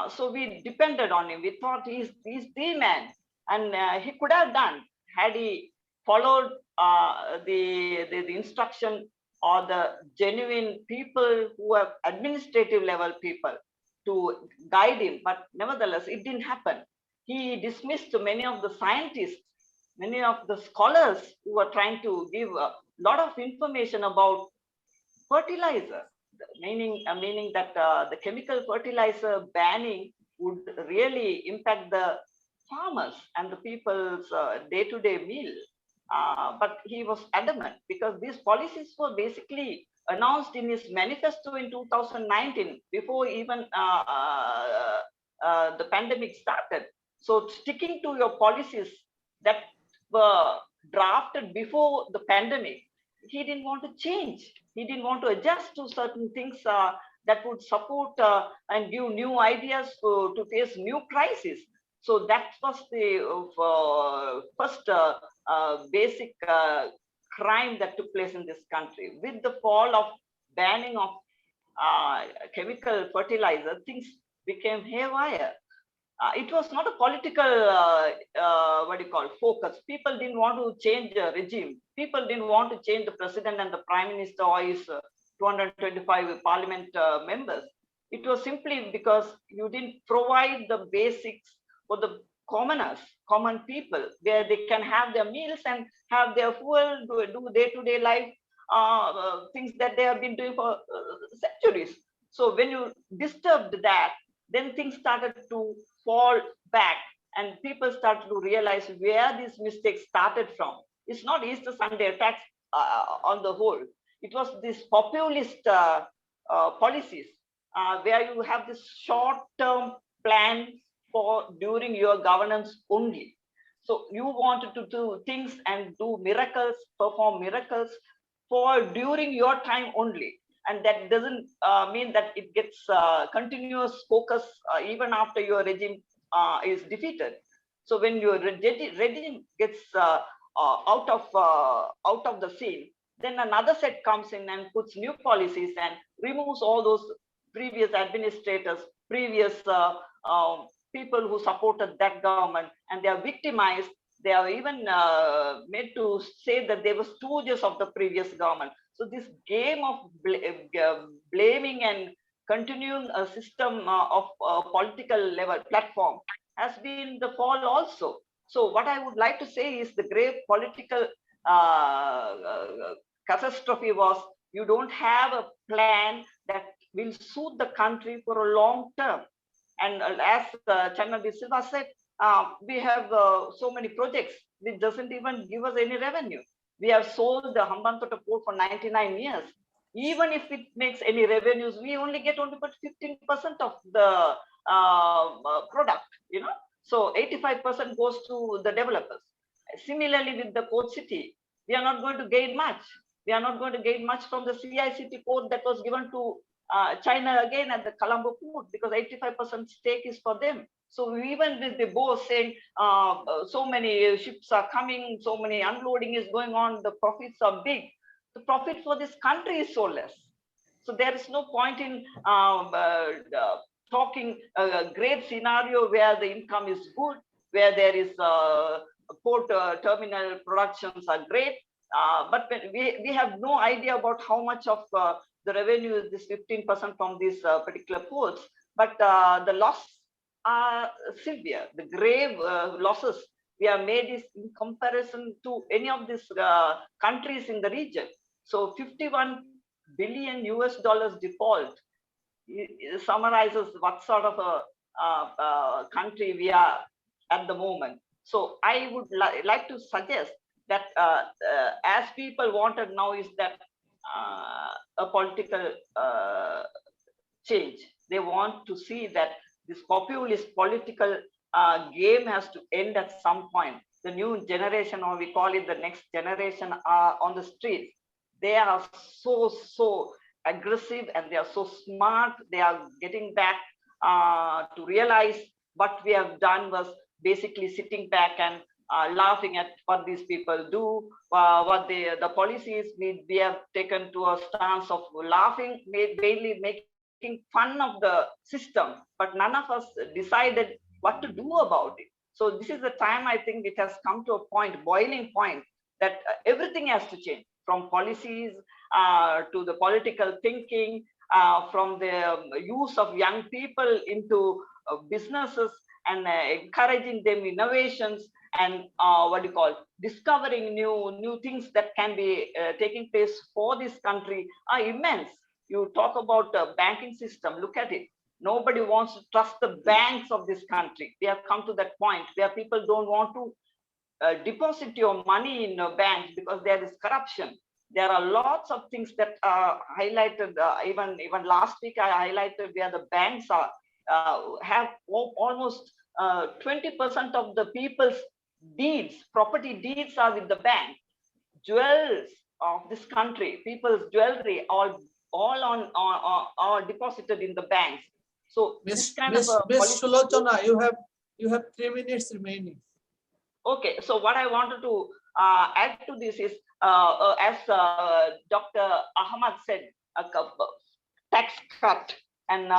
So we depended on him. We thought he's the man, and he could have done had he followed the instruction or the genuine people who are administrative level people to guide him. But nevertheless, it didn't happen. He dismissed many of the scientists, many of the scholars who were trying to give a lot of information about fertilizer, meaning that the chemical fertilizer banning would really impact the farmers and the people's day-to-day meal. But he was adamant, because these policies were basically announced in his manifesto in 2019, before even the pandemic started. So sticking to your policies that were drafted before the pandemic, he didn't want to change. He didn't want to adjust to certain things that would support and give new ideas to face new crises. So that was the first basic crime that took place in this country. With the fall of banning of chemical fertilizer, things became haywire. It was not a political, focus. People didn't want to change the regime. People didn't want to change the president and the prime minister or his 225 parliament members. It was simply because you didn't provide the basics for the commoners, common people, where they can have their meals and have their fuel, do day-to-day life things that they have been doing for centuries. So when you disturbed that, then things started to fall back, and people started to realize where these mistakes started from. It's not Easter Sunday attacks on the whole. It was this populist policies where you have this short-term plan for during your governance only. So you wanted to do things and do miracles, perform miracles for during your time only. And that doesn't mean that it gets continuous focus even after your regime is defeated. So when your regime gets out of the scene, then another set comes in and puts new policies and removes all those previous administrators, previous people who supported that government, and they are victimized. They are even made to say that they were stooges of the previous government. So this game of blaming and continuing a system of political level platform has been the fall also. So what I would like to say is the grave political catastrophe was you don't have a plan that will suit the country for a long term. And as Channa de Silva said, we have so many projects which doesn't even give us any revenue. We have sold the Hambantota port for 99 years. Even if it makes any revenues, we only get only about 15% of the product, you know. So 85% goes to the developers. Similarly, with the port city, we are not going to gain much. We are not going to gain much from the CICT port that was given to China again at the Colombo port, because 85% stake is for them. So even with the boss saying so many ships are coming, so many unloading is going on, the profits are big. The profit for this country is so less. So there is no point in talking a great scenario where the income is good, where there is port terminal productions are great, but we have no idea about how much of the revenue is this 15% from these particular ports, but the loss are severe. The grave losses we have made is in comparison to any of these countries in the region. So 51 billion US dollars default summarizes what sort of a country we are at the moment. So I would like to suggest that as people wanted now is that a political change. They want to see that this populist political game has to end at some point. The new generation, or we call it the next generation, are on the streets. They are so aggressive and they are so smart. They are getting back to realize what we have done was basically sitting back and laughing at what these people do, what the policies we have taken to a stance of laughing, mainly making fun of the system, but none of us decided what to do about it. So this is the time I think it has come to a point, boiling point, that everything has to change, from policies to the political thinking, from the use of young people into businesses and encouraging them innovations and discovering new things that can be taking place for this country are immense. You talk about the banking system, look at it. Nobody wants to trust the banks of this country. We have come to that point where people don't want to deposit your money in banks because there is corruption. There are lots of things that are highlighted. Even last week I highlighted where the banks are have almost 20% of the people's deeds, property deeds are with the bank. Jewels of this country, people's jewelry, all are deposited in the banks. So Miss Sulochana, you have 3 minutes remaining. Okay, so what I wanted to add to this is, as Dr. Ahmed said, a tax cut and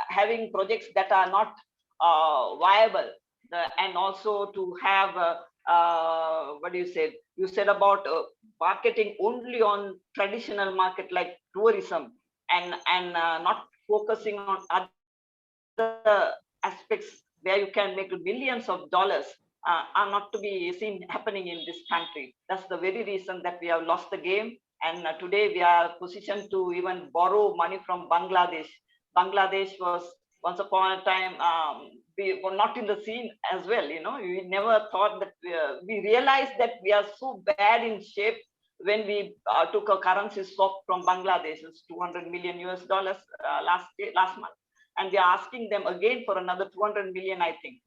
having projects that are not viable, and also to have what do you say? You said about marketing only on traditional market like tourism, and not focusing on other aspects where you can make millions of dollars. Are not to be seen happening in this country. That's the very reason that we have lost the game. And today we are positioned to even borrow money from Bangladesh. Bangladesh was once upon a time, we were not in the scene as well. You know, we never thought that we realized that we are so bad in shape when we took a currency swap from Bangladesh. It's $200 million US last month. And we are asking them again for another 200 million, I think.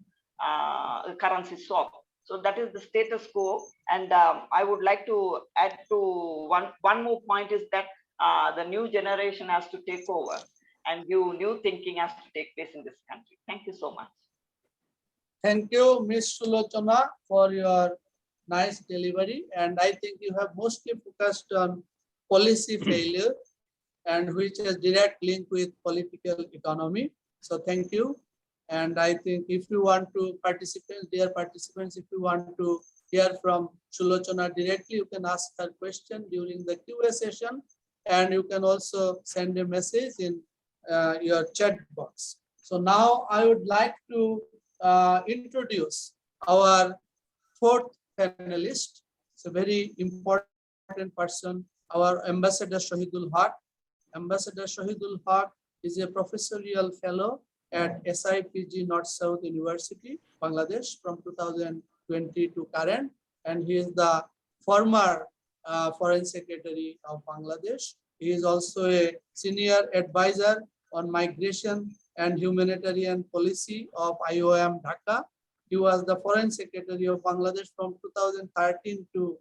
Currency swap. So that is the status quo. And I would like to add to one more point is that the new generation has to take over and new thinking has to take place in this country. Thank you so much. Thank you, Ms. Sulochana, for your nice delivery. And I think you have mostly focused on policy failure and which has direct link with political economy. So thank you. And I think if you want to participate, dear participants, if you want to hear from Sulochana directly, you can ask her question during the QA session. And you can also send a message in your chat box. So now I would like to introduce our fourth panelist. It's a very important person, our Ambassador Shahidul Haque. Ambassador Shahidul Haque is a professorial fellow at SIPG North South University, Bangladesh from 2020 to current. And he is the former Foreign Secretary of Bangladesh. He is also a senior advisor on migration and humanitarian policy of IOM Dhaka. He was the Foreign Secretary of Bangladesh from 2013 to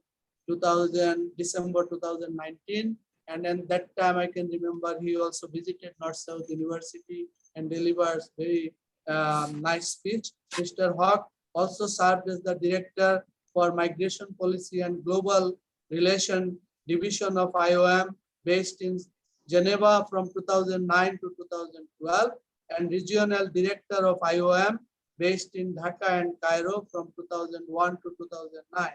December 2019. And then that time I can remember he also visited North South University and delivers very nice speech. Mr. Haque also served as the Director for Migration Policy and Global Relation Division of IOM based in Geneva from 2009 to 2012 and Regional Director of IOM based in Dhaka and Cairo from 2001 to 2009.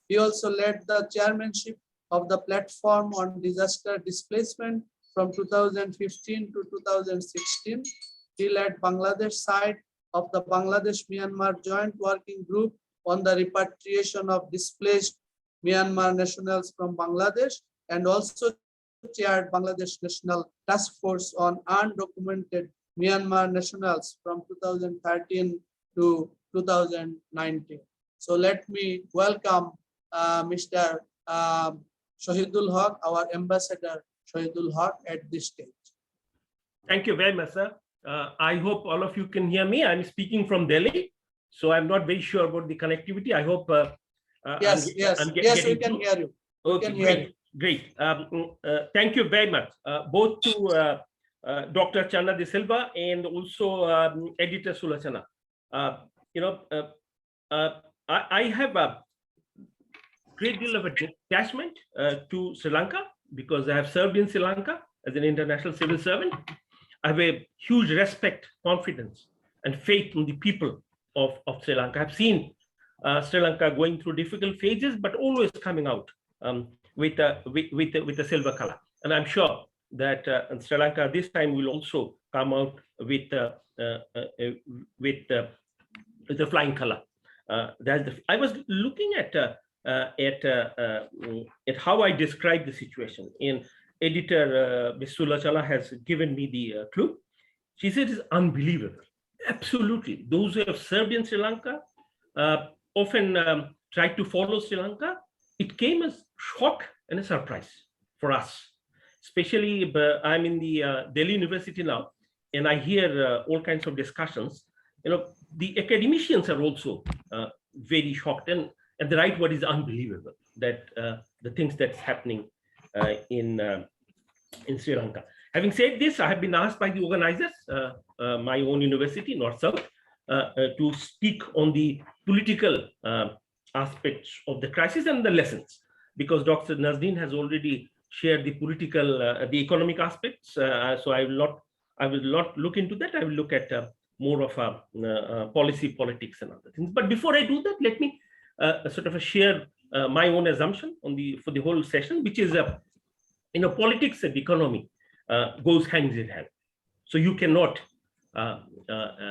He also led the chairmanship of the Platform on Disaster Displacement from 2015 to 2016. He led Bangladesh side of the Bangladesh-Myanmar Joint Working Group on the repatriation of displaced Myanmar nationals from Bangladesh and also chaired Bangladesh National Task Force on Undocumented Myanmar nationals from 2013 to 2019. So let me welcome Mr. Shahidul Haque, our Ambassador Shahidul Haque at this stage. Thank you very much, sir. I hope all of you can hear me. I'm speaking from Delhi, so I'm not very sure about the connectivity. I hope. Yes, we can hear you. Okay, great. Thank you very much, both to Dr. Channa de Silva and also Editor Sulochana. I have a great deal of attachment to Sri Lanka because I have served in Sri Lanka as an international civil servant. I have a huge respect, confidence, and faith in the people of Sri Lanka. I've seen Sri Lanka going through difficult phases, but always coming out with a silver color. And I'm sure that Sri Lanka this time will also come out with a flying color. I was looking at how I describe the situation. In Editor Ms. Sulochana has given me the clue. She said it's unbelievable. Absolutely. Those who have served in Sri Lanka often try to follow Sri Lanka. It came as shock and a surprise for us. Especially, I'm in the Delhi University now, and I hear all kinds of discussions. The academicians are also very shocked, and the right word is unbelievable that the things that's happening in Sri Lanka. Having said this, I have been asked by the organizers, my own university, North South, to speak on the political aspects of the crisis and the lessons, because Dr. Nazneen has already shared the political, the economic aspects. So I will not look into that. I will look at more of policy, politics, and other things. But before I do that, let me sort of share my own assumption for the whole session, which is politics and economy goes hand in hand. So you cannot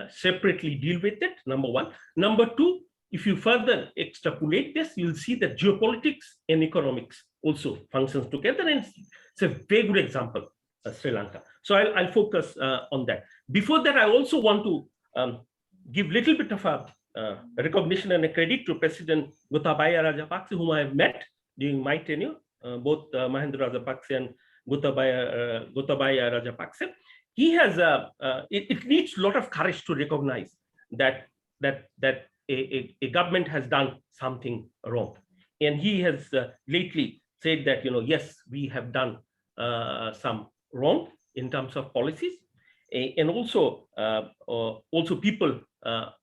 separately deal with it, number one. Number two, if you further extrapolate this, you'll see that geopolitics and economics also functions together, and it's a very good example of Sri Lanka. So I'll focus on that. Before that, I also want to give a little bit of a recognition and a credit to President Gotabaya Rajapaksa, whom I have met during my tenure, both Mahendra Rajapaksa and Gotabaya Rajapaksa. He has it needs a lot of courage to recognize that a government has done something wrong, and he has lately said that yes, we have done some wrong in terms of policies, and also people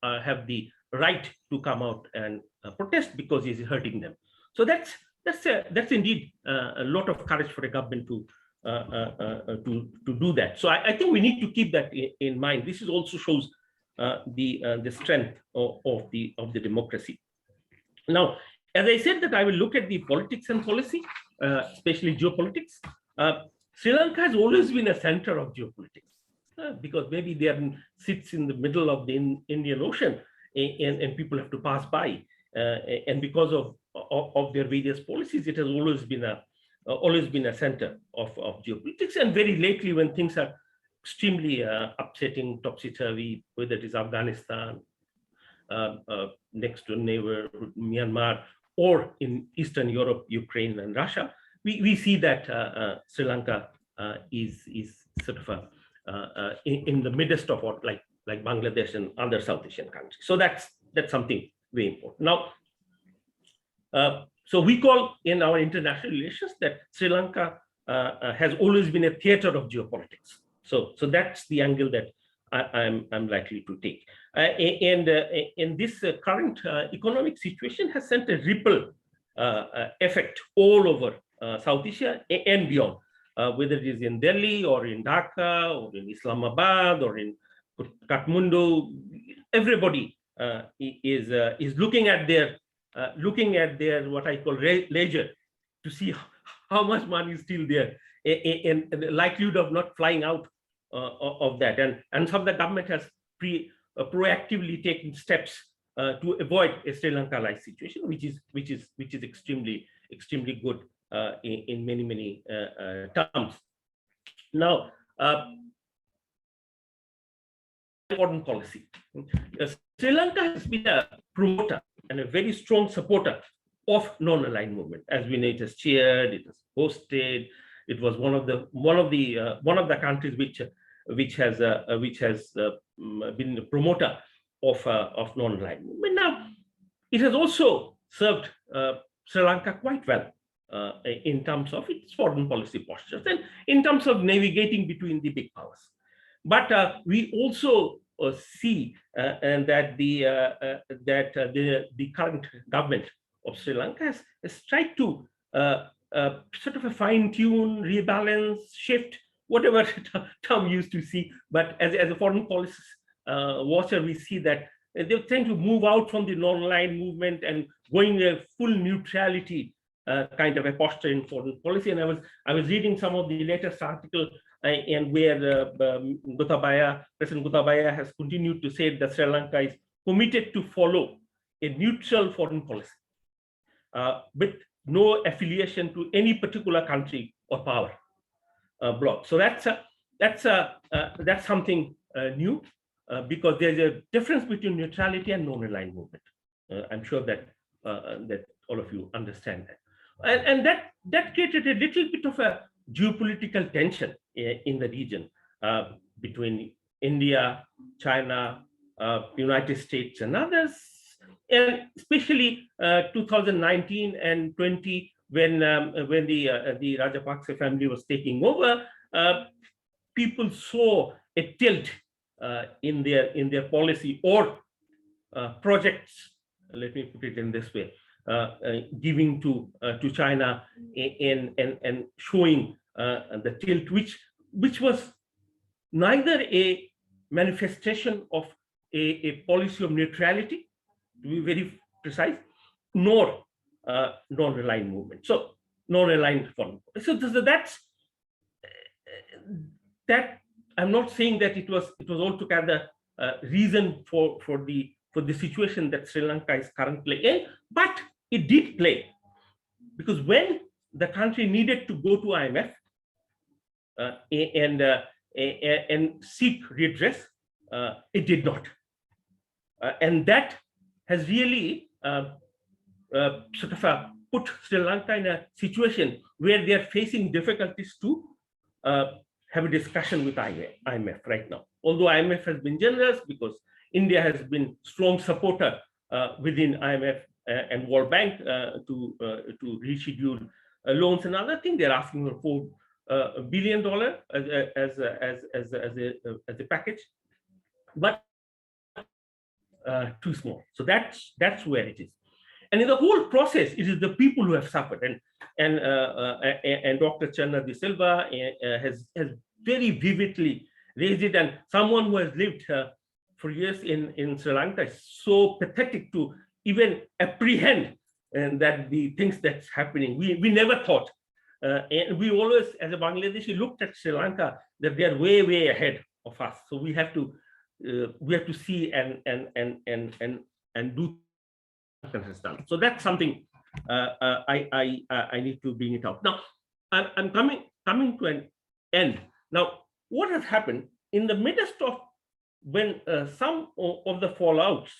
have the right to come out and protest because he's hurting them. So that's indeed a lot of courage for a government to do that. So I think we need to keep that in mind. This is also shows the strength of the democracy. Now, as I said that I will look at the politics and policy, especially geopolitics. Sri Lanka has always been a center of geopolitics because maybe they sits in the middle of the Indian Ocean and people have to pass by. And because of their various policies, it has always been a center of geopolitics. And very lately, when things are extremely upsetting, topsy-turvy, whether it is Afghanistan, next door neighbor Myanmar, or in Eastern Europe, Ukraine and Russia, we see that Sri Lanka is sort of in the midst of what like Bangladesh and other South Asian countries. So that's something very important. Now, so we call in our international relations that Sri Lanka has always been a theater of geopolitics. So that's the angle that I'm likely to take. And this current economic situation has sent a ripple effect all over South Asia and beyond, whether it is in Delhi or in Dhaka or in Islamabad or in Kathmandu. Everybody is looking at their what I call ledger to see how much money is still there and the likelihood of not flying out of that. And some of the government has proactively taken steps to avoid a Sri Lanka-like situation, which is extremely good in many terms. Now, foreign policy. Sri Lanka has been a promoter and a very strong supporter of non-aligned movement. As we know, it has chaired, it has hosted. It was one of the countries which has been the promoter of non-aligned movement. Now, it has also served Sri Lanka quite well in terms of its foreign policy postures and in terms of navigating between the big powers. But we also see that the current government of Sri Lanka has tried to sort of a fine-tune, rebalance, shift, whatever term used to see. But as a foreign policy watcher, we see that they're trying to move out from the non-aligned movement and going a full neutrality kind of a posture in foreign policy. And I was reading some of the latest article and where President Gotabaya has continued to say that Sri Lanka is committed to follow a neutral foreign policy with no affiliation to any particular country or power bloc. So that's something new because there's a difference between neutrality and non-aligned movement. I'm sure that all of you understand that. And that created a little bit of a geopolitical tension in the region between India, China, United States, and others, and especially 2019 and 20 when the Rajapaksa family was taking over, people saw a tilt in their policy or projects. Let me put it in this way. Giving to China and showing the tilt, which was neither a manifestation of a policy of neutrality, to be very precise, nor non-aligned movement. So non-aligned foreign policy. So that I'm not saying that it was altogether reason for the situation that Sri Lanka is currently in, but it did play, because when the country needed to go to IMF and seek redress, it did not, and that has really sort of put Sri Lanka in a situation where they are facing difficulties to have a discussion with IMF right now. Although IMF has been generous because India has been strong supporter within IMF and World Bank to reschedule loans and other things. They're asking for $4 billion as a package, but too small. So that's where it is. And in the whole process, it is the people who have suffered. And Dr. Channa de Silva has very vividly raised it. And someone who has lived for years in Sri Lanka is so pathetic to even apprehend that the things that's happening. We never thought, and we always, as a Bangladeshi, looked at Sri Lanka that they are way ahead of us. So we have to see and do. So that's something I need to bring it out. Now I'm coming to an end. Now, what has happened in the midst of when some of the fallouts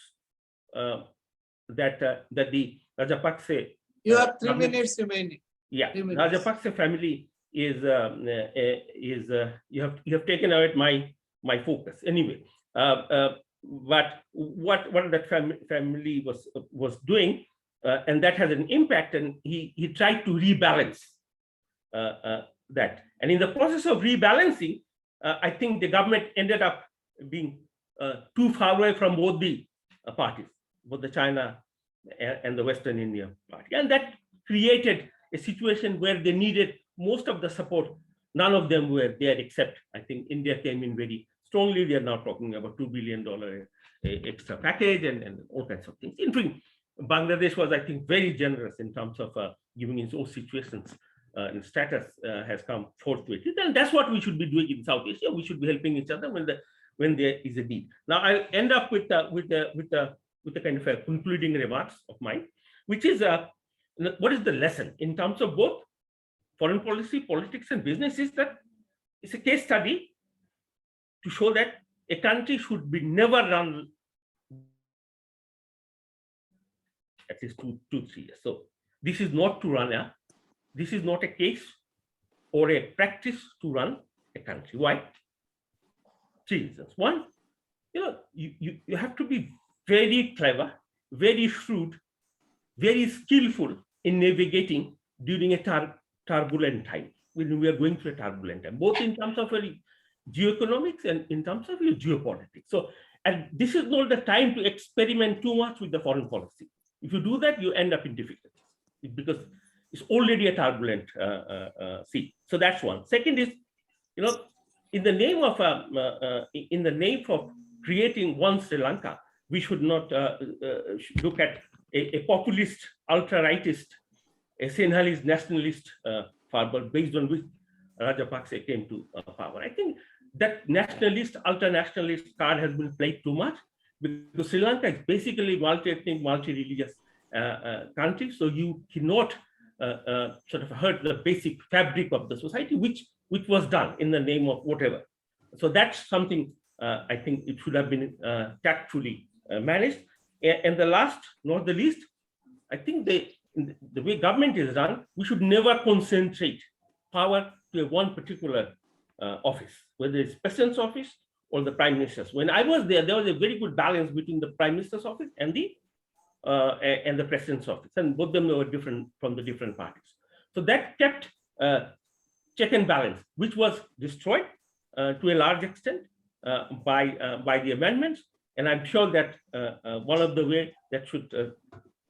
that the Rajapaksa, you have 3 minutes remaining. Yeah, 3 minutes. Rajapaksa family is you have taken away my focus anyway. But what that family was doing, and that has an impact, and he tried to rebalance that. And in the process of rebalancing, I think the government ended up being too far away from both the parties, both the China and the Western India party. And that created a situation where they needed most of the support. None of them were there except, I think, India came in very strongly. They are now talking about $2 billion extra package and all kinds of things. In fact, Bangladesh was, I think, very generous in terms of giving its own situations and status has come forth with it. And that's what we should be doing in South Asia. We should be helping each other when there is a need. Now I'll end up with the kind of a concluding remarks of mine, which is what is the lesson in terms of both foreign policy, politics, and business, is that it's a case study to show that a country should be never run at least 2-3 years. So this is not to run this is not a case or a practice to run a country. Why? 3 reasons. One, you have to be very clever, very shrewd, very skillful in navigating during a turbulent time, when we are going through a turbulent time, both in terms of geoeconomics and in terms of your geopolitics. So, and this is not the time to experiment too much with the foreign policy. If you do that, you end up in difficulties because it's already a turbulent sea. So that's one. Second is, in the name of creating one Sri Lanka, we should not look at a populist, ultra-rightist, a Sinhalese nationalist farmer based on which Rajapaksa came to power. I think that nationalist, ultra-nationalist card has been played too much, because Sri Lanka is basically multi-ethnic, multi-religious country. So you cannot sort of hurt the basic fabric of the society, which was done in the name of whatever. So that's something I think it should have been tactfully managed. And the last, not the least, I think the way government is run, we should never concentrate power to one particular office, whether it's President's office or the Prime Minister's. When I was there was a very good balance between the Prime Minister's office and the President's office, and both of them were different from the different parties. So that kept check and balance, which was destroyed to a large extent by the amendments. And I'm sure that one of the ways that should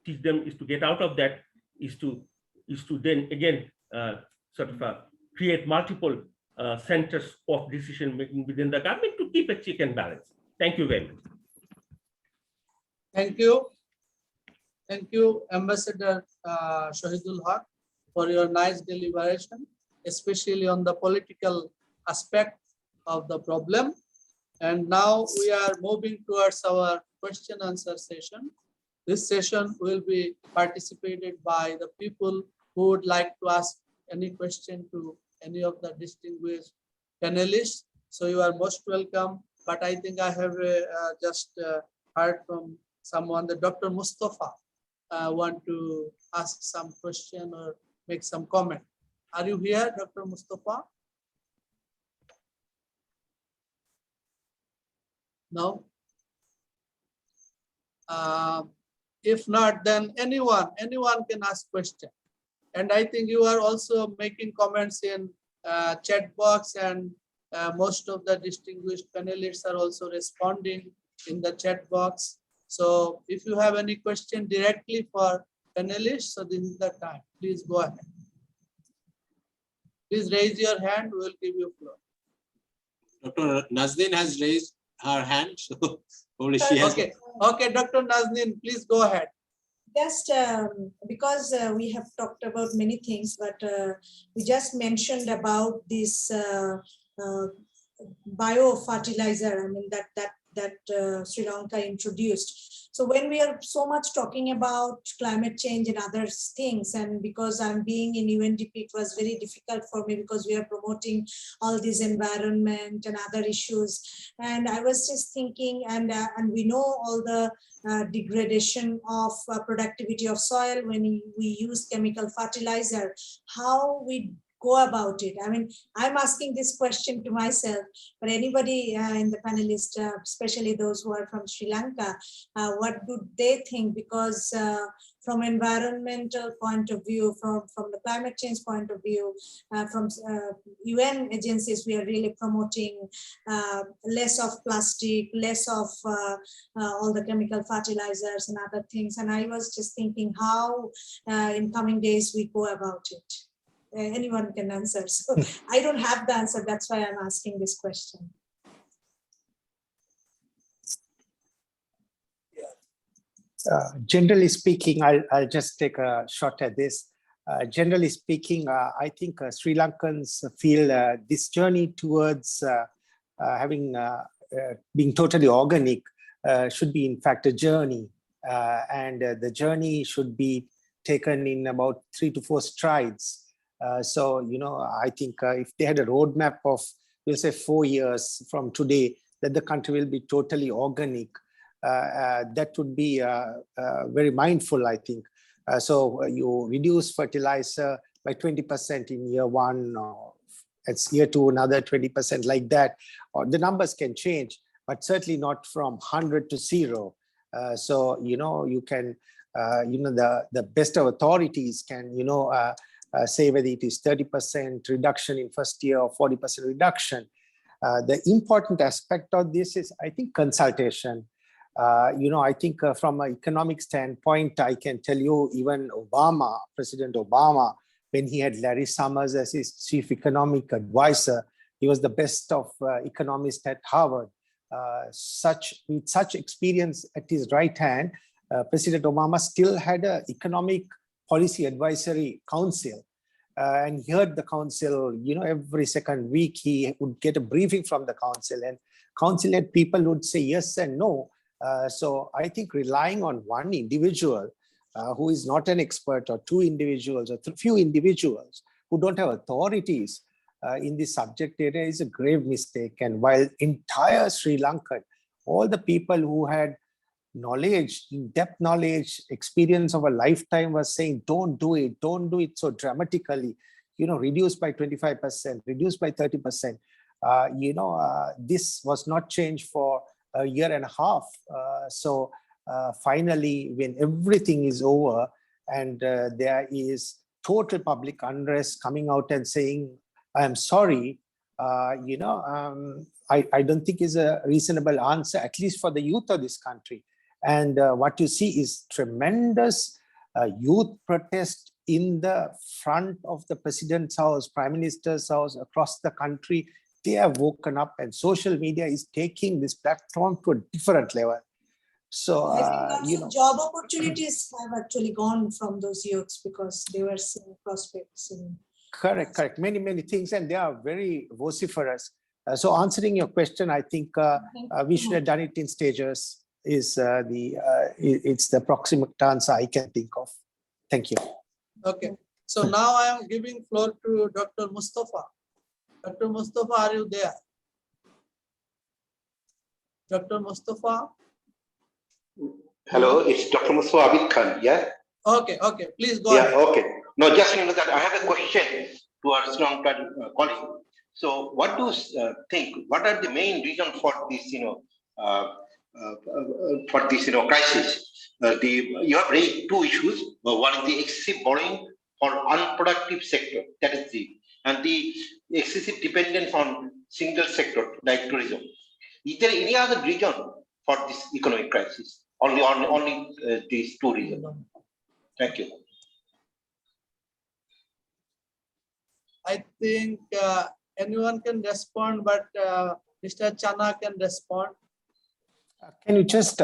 teach them is to get out of that is to then again sort of create multiple centers of decision making within the government to keep a check and balance. Thank you very much. Thank you. Thank you, Ambassador Shahidul Haque, for your nice deliberation, especially on the political aspect of the problem. And now we are moving towards our question answer session. This session will be participated by the people who would like to ask any question to any of the distinguished panelists. So you are most welcome. But I think I have just heard from someone that Dr. Mustafa want to ask some question or make some comment. Are you here, Dr. Mustafa? No. If not, then anyone can ask question. And I think you are also making comments in chat box, and most of the distinguished panelists are also responding in the chat box. So if you have any question directly for panelists. So this is the time. Please go ahead. Please raise your hand. We will give you floor. Dr. Nazneen has raised her hand, so only she has. Okay, okay, Dr. Nazneen, please go ahead. Just because we have talked about many things, but we just mentioned about this biofertilizer. I mean that Sri Lanka introduced. So when we are so much talking about climate change and other things, and because I'm being in UNDP, it was very difficult for me because we are promoting all this environment and other issues. And I was just thinking, and we know all the degradation of productivity of soil when we use chemical fertilizer, how we go about it. I mean, I'm asking this question to myself, but anybody in the panelists, especially those who are from Sri Lanka, what do they think? Because from environmental point of view, from the climate change point of view, from UN agencies, we are really promoting less of plastic, less of all the chemical fertilizers and other things. And I was just thinking how in coming days we go about it. Anyone can answer. So I don't have the answer. That's why I'm asking this question. Generally speaking, I'll just take a shot at this. Generally speaking, I think Sri Lankans feel this journey towards being totally organic should be in fact a journey, and the journey should be taken in about 3 to 4 strides. So, you know, I think if they had a roadmap of, we'll say 4 years from today, that the country will be totally organic, that would be very mindful, I think. So you reduce fertilizer by 20% in year 1, or it's year 2, another 20% like that. Or the numbers can change, but certainly not from 100 to 0. So, you know, you can, you know, the best of authorities can, you know, say whether it is 30% reduction in first year or 40% reduction. The important aspect of this is, I think, consultation. You know, I think from an economic standpoint, I can tell you even Obama, President Obama, when he had Larry Summers as his chief economic advisor, he was the best of economists at Harvard. With such experience at his right hand, President Obama still had an economic policy advisory council, and he heard the council, you know, every second week he would get a briefing from the council, and council-led people would say yes and no. So I think relying on one individual who is not an expert, or 2 individuals or few individuals who don't have authorities in this subject area is a grave mistake. And while entire Sri Lanka, all the people who had knowledge, in-depth knowledge, experience of a lifetime was saying, don't do it so dramatically, you know, reduce by 25%, reduce by 30%. You know, this was not changed for a year and a half. So finally, when everything is over and there is total public unrest coming out and saying, I am sorry, you know, I don't think is a reasonable answer, at least for the youth of this country. And what you see is tremendous youth protest in the front of the president's house, prime minister's house, across the country. They have woken up, and social media is taking this platform to a different level. So, I think also you know, job opportunities have actually gone from those youths because they were seeing prospects. Correct. Many things, and they are very vociferous. So answering your question, I think we should have done it in stages. It's the approximate answer I can think of. Thank you. Okay. So now I am giving floor to Dr. Mustafa. Dr. Mustafa, are you there? Dr. Mustafa? Hello, it's Dr. Mustafa Abid Khan, yeah? Okay, please go ahead. Yeah, okay. No, just you know that I have a question to our Sri Lankan colleague. So what do you think, what are the main reasons for this, crisis? You have raised 2 issues. One is the excessive borrowing for unproductive sector, that is and the excessive dependence on single sector like tourism. Is there any other reason for this economic crisis? Only these 2 reasons. Thank you. I think anyone can respond, but Mr. Channa can respond. Can you just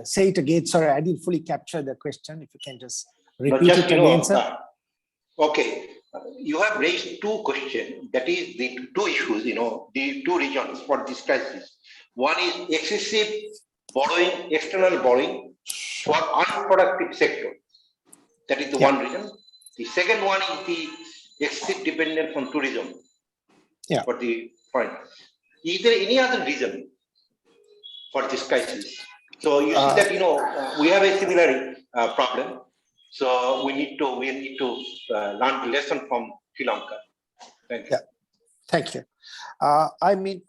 say it again? Sorry, I didn't fully capture the question. If you can just repeat it again, sir. Okay, you have raised two questions. That is the two issues, the two reasons for this crisis. One is excessive borrowing, external borrowing for unproductive sector. That is the one reason. The second one is the excessive dependence on tourism. For the point. Is there any other reason for this crisis? So you see that we have a similar problem. So we need to learn the lesson from Sri Lanka. Thank you. Thank you. I mean,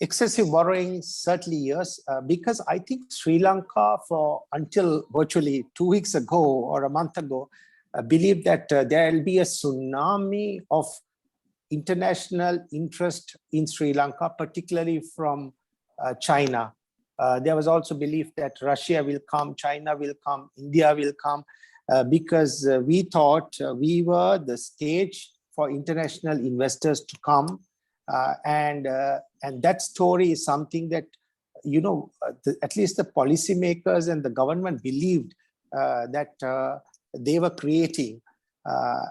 excessive borrowing certainly yes, because I think Sri Lanka until virtually 2 weeks ago or a month ago believed that there will be a tsunami of international interest in Sri Lanka, particularly from China. There was also belief that Russia will come, China will come, India will come, because we thought we were the stage for international investors to come. And that story is something that, at least the policymakers and the government believed that they were creating.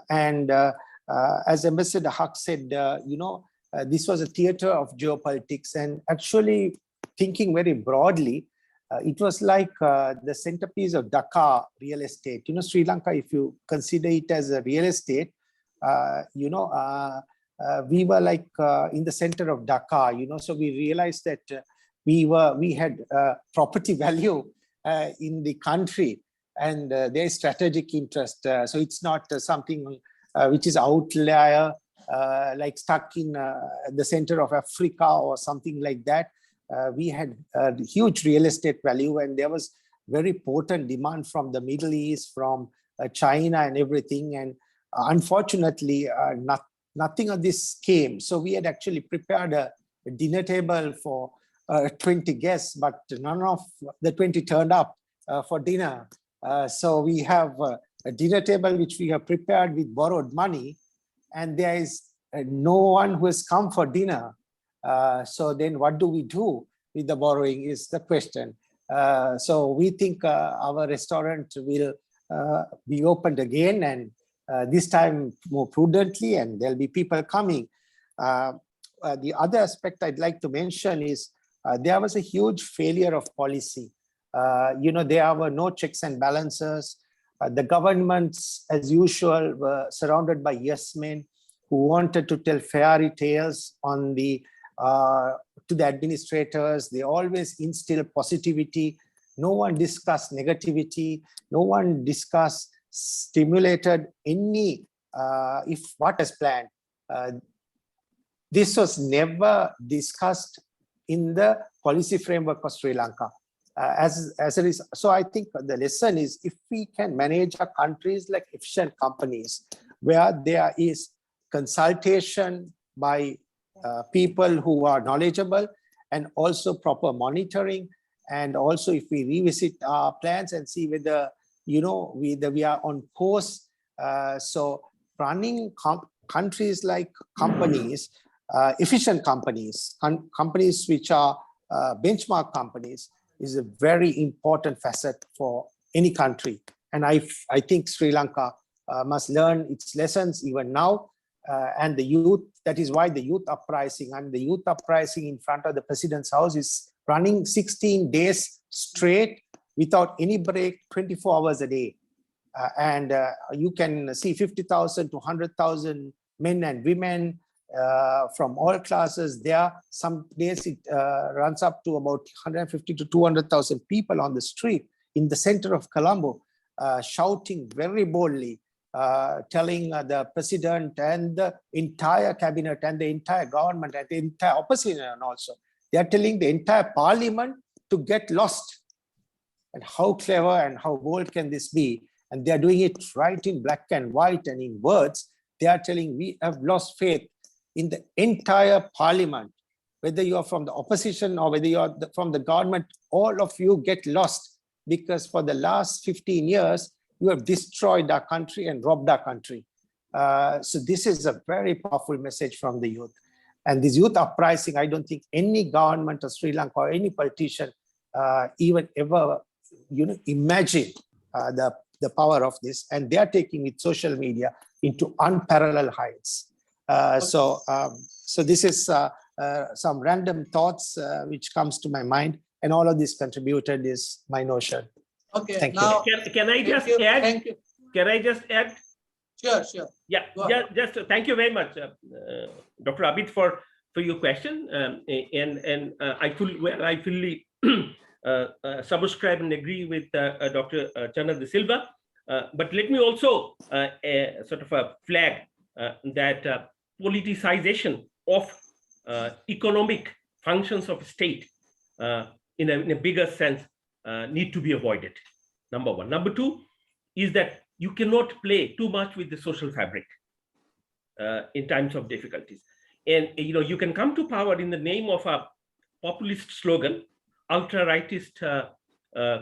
As Ambassador Haque said, this was a theater of geopolitics, and actually thinking very broadly, it was like the centerpiece of Dhaka real estate. Sri Lanka, if you consider it as a real estate, we were like in the center of Dhaka, so we realized that we had property value in the country, and there's strategic interest. So it's not something which is outlier, like stuck in the center of Africa or something like that. We had huge real estate value, and there was very potent demand from the Middle East, from China and everything. And unfortunately, nothing of this came. So we had actually prepared a dinner table for 20 guests, but none of the 20 turned up for dinner. So we have a dinner table which we have prepared with borrowed money, and there is no one who has come for dinner. So then what do we do with the borrowing is the question. So we think our restaurant will be opened again, and this time more prudently, and there'll be people coming. The other aspect I'd like to mention is there was a huge failure of policy. There were no checks and balances. The governments, as usual, were surrounded by yes men who wanted to tell fairy tales on to the administrators. They always instill positivity. No one discussed negativity. No one stimulated any, if what is planned. This was never discussed in the policy framework of Sri Lanka. So I think the lesson is, if we can manage our countries like efficient companies, where there is consultation by people who are knowledgeable, and also proper monitoring, and also if we revisit our plans and see whether whether we are on course. So running countries like companies, efficient companies, companies which are benchmark companies, is a very important facet for any country. And I think Sri Lanka must learn its lessons even now. And the youth, that is why the youth uprising, and the youth uprising in front of the president's house is running 16 days straight without any break, 24 hours a day. And you can see 50,000 to 100,000 men and women from all classes there. Some days it runs up to about 150 to 200,000 people on the street in the center of Colombo, shouting very boldly, telling the president and the entire cabinet and the entire government and the entire opposition also. They are telling the entire parliament to get lost. And how clever and how bold can this be? And they are doing it right in black and white and in words. They are telling, we have lost faith in the entire parliament. Whether you are from the opposition or whether you are from the government, all of you get lost. because for the last 15 years, you have destroyed our country and robbed our country. So this is a very powerful message from the youth. And this youth uprising, I don't think any government of Sri Lanka or any politician even ever imagine the power of this. And they are taking with social media into unparalleled heights. So this is some random thoughts which comes to my mind, and all of this contributed is my notion. Okay, Thank now Can I just add? Thank you. Can I just add? Sure. Yeah, just thank you very much, Dr. Abid, for your question, and I fully subscribe and agree with Dr. Channa de Silva. But let me also sort of flag that politicization of economic functions of state in a bigger sense need to be avoided. Number one. Number two is that you cannot play too much with the social fabric in times of difficulties. And you can come to power in the name of a populist slogan, ultra-rightist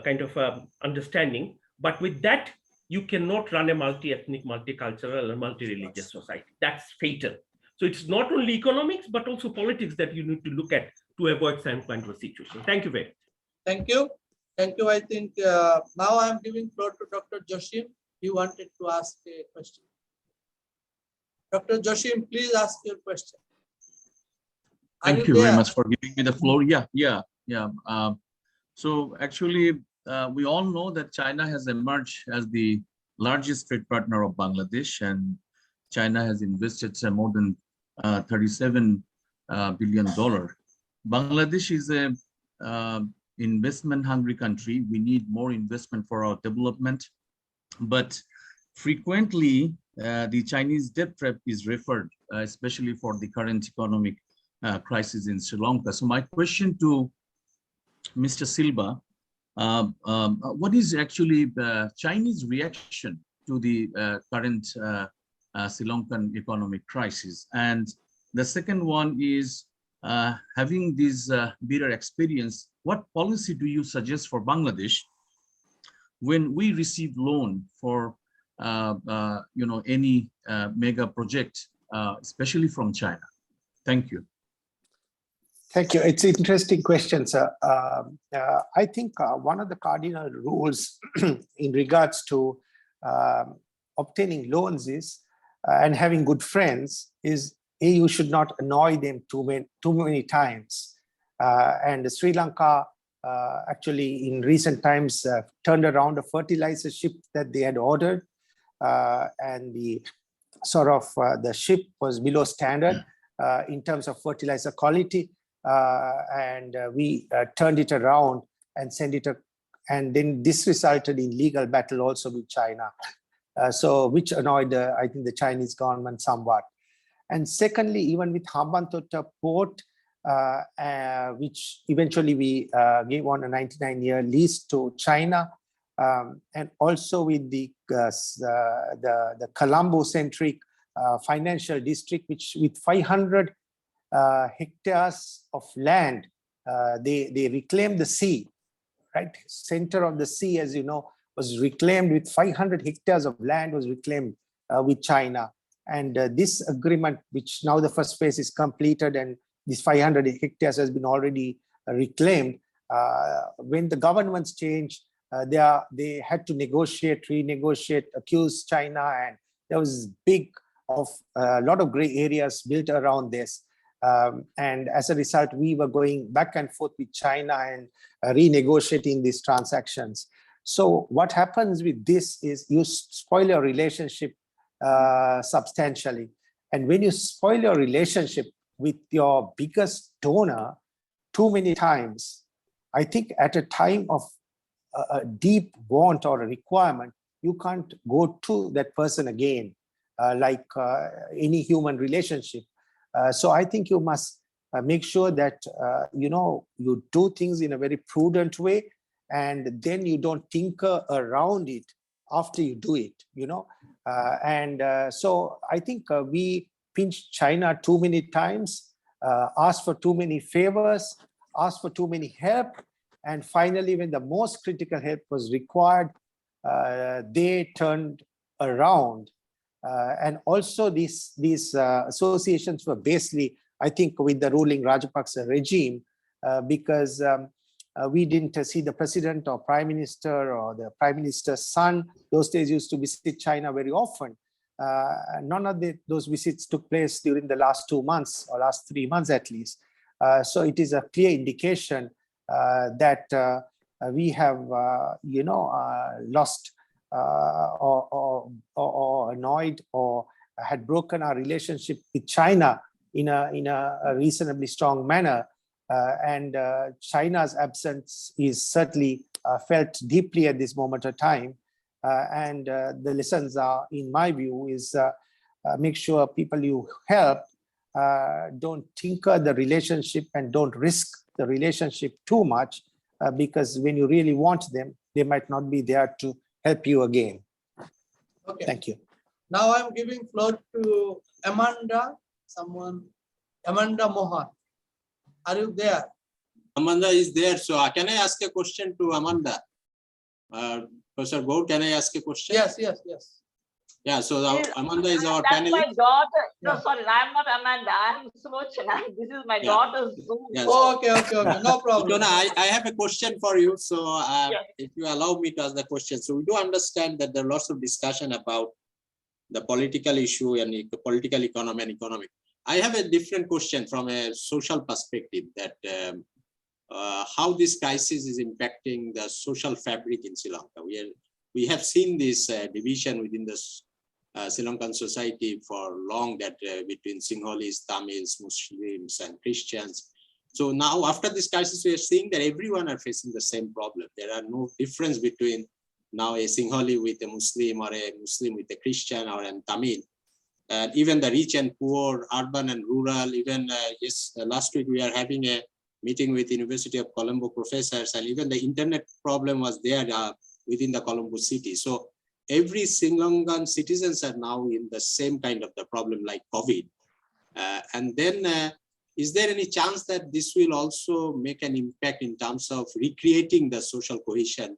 kind of understanding, but with that, you cannot run a multi-ethnic, multicultural, and multi-religious society. That's fatal. So it's not only economics, but also politics that you need to look at to avoid some kind of a situation. Thank you very much. Thank you. Thank you. I think now I'm giving floor to Dr. Joshim. He wanted to ask a question. Dr. Joshim, please ask your question. Thank you very much for giving me the floor. Yeah. So actually, we all know that China has emerged as the largest trade partner of Bangladesh, and China has invested more than $37 billion. Bangladesh is a investment-hungry country. We need more investment for our development, but frequently the Chinese debt trap is referred, especially for the current economic crisis in Sri Lanka. So my question to Mr. Silva, what is actually the Chinese reaction to the current Sri Lankan economic crisis? And the second one is, having this bitter experience, what policy do you suggest for Bangladesh when we receive loan for any mega project, especially from China? Thank you. Thank you. It's an interesting question, sir. I think one of the cardinal rules in regards to obtaining loans is, and having good friends is, you should not annoy them too many times. And Sri Lanka actually in recent times turned around a fertilizer ship that they had ordered, and the the ship was below standard in terms of fertilizer quality. And we turned it around and sent it, and then this resulted in legal battle also with China. Which annoyed, I think, the Chinese government somewhat. And secondly, even with Hambantota port, which eventually we gave on a 99-year lease to China, and also with the Colombo-centric financial district, which with 500 hectares of land, they reclaimed the sea, right? Center of the sea, as you know, was reclaimed with 500 hectares of land was reclaimed with China. And this agreement, which now the first phase is completed and this 500 hectares has been already reclaimed, when the governments changed, they had to negotiate, renegotiate, accuse China, and there was a lot of gray areas built around this. And as a result, we were going back and forth with China and renegotiating these transactions. So what happens with this is you spoil your relationship substantially. And when you spoil your relationship with your biggest donor too many times, I think at a time of a deep want or a requirement, you can't go to that person again, like any human relationship. So I think you must make sure that you do things in a very prudent way, and then you don't tinker around it after you do it. So I think we pinch China too many times, ask for too many favors, ask for too many help, And finally, when the most critical help was required, they turned around. And also these associations were basically, I think, with the ruling Rajapaksa regime, because we didn't see the president or prime minister or the prime minister's son. Those days used to visit China very often. None of those visits took place during the last 2 months or last 3 months at least. So it is a clear indication that we have, lost or annoyed or had broken our relationship with China in a reasonably strong manner. And China's absence is certainly felt deeply at this moment of time. And the lessons are, in my view, is make sure people you help don't tinker the relationship and don't risk the relationship too much, because when you really want them, they might not be there to help you again. Okay. Thank you. Now I'm giving floor to Amanda. Amanda Mohan. Are you there? Amanda is there. So can I ask a question to Amanda? Professor Gaur, can I ask a question? Yes. Yeah, so Amanda is our That's panelist. my daughter. No, Yeah. sorry, I'm not Amanda. I'm Sulochana. This is my daughter's Zoom. Yes. Oh, okay. No problem. Jonah, I have a question for you. So Yes. if you allow me to ask the question. So we do understand that there are lots of discussion about the political issue and the political economy and economic. I have a different question from a social perspective, that how this crisis is impacting the social fabric in Sri Lanka. We have seen this division within the Sri Lankan society for long, that between Sinhalese, Tamils, Muslims and Christians. So now after this crisis, we are seeing that everyone are facing the same problem. There are no difference between now a Sinhali with a Muslim or a Muslim with a Christian or a Tamil. And even the rich and poor, urban and rural, even last week we are having a meeting with University of Colombo professors, and even the internet problem was there within the Colombo city. So every Sri Lankan citizens are now in the same kind of the problem like COVID. And then is there any chance that this will also make an impact in terms of recreating the social cohesion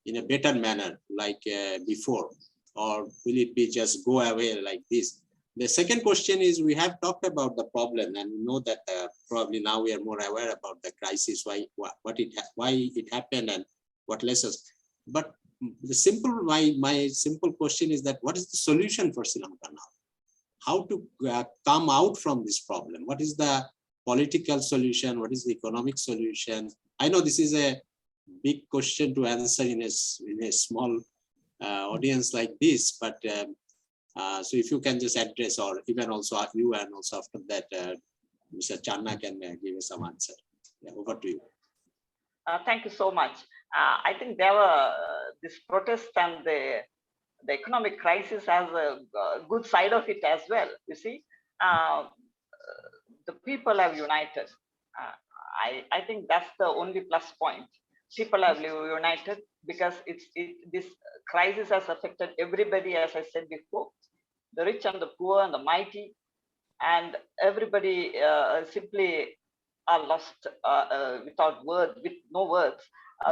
in a better manner like before? Or will it be just go away like this? The second question is, we have talked about the problem and we know that probably now we are more aware about the crisis, why it happened and what lessons. But my simple question is that what is the solution for Sri Lanka now? How to come out from this problem? What is the political solution? What is the economic solution? I know this is a big question to answer in a small audience like this, but so if you can just address, or even also you, and also after that, Mr. Channa can give us some answer. Yeah, over to you. Thank you so much. I think there were this protest and the economic crisis has a good side of it as well. You see, the people have united. I think that's the only plus point. People have united because this crisis has affected everybody, as I said before, the rich and the poor and the mighty, and everybody simply are lost without words, with no words,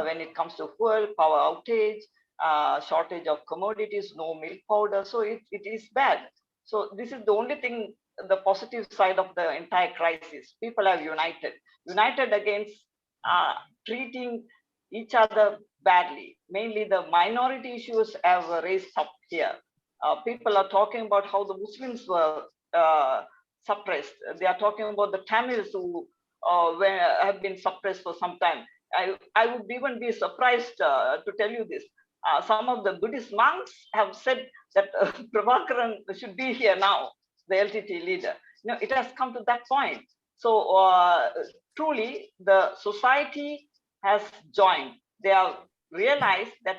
when it comes to fuel, power outage, shortage of commodities, no milk powder. So it is bad. So this is the only thing, the positive side of the entire crisis. People have united against treating each other badly. Mainly the minority issues have raised up here. People are talking about how the Muslims were suppressed. They are talking about the Tamils who have been suppressed for some time. I would even be surprised to tell you this. Some of the Buddhist monks have said that Prabhakaran should be here now, the LTT leader. You know, it has come to that point. So truly, the society has joined. They have realized that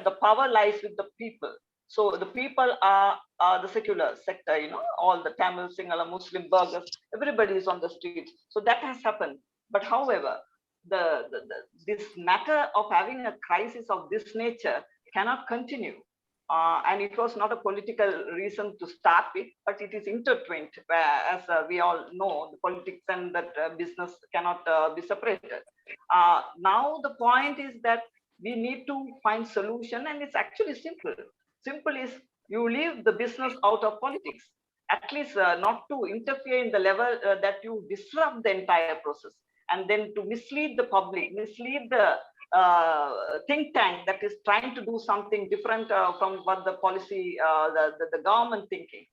the power lies with the people. So the people are the secular sector, you know, all the Tamil, Sinhala, Muslim, burghers, everybody is on the streets. So that has happened. But however, this matter of having a crisis of this nature cannot continue. And it was not a political reason to start with, but it is intertwined. As we all know, the politics and that business cannot be separated. Now the point is that we need to find solution, and it's actually simple. Simple is you leave the business out of politics, at least not to interfere in the level that you disrupt the entire process, and then to mislead the public, mislead the think tank that is trying to do something different from what the policy, the government thinking.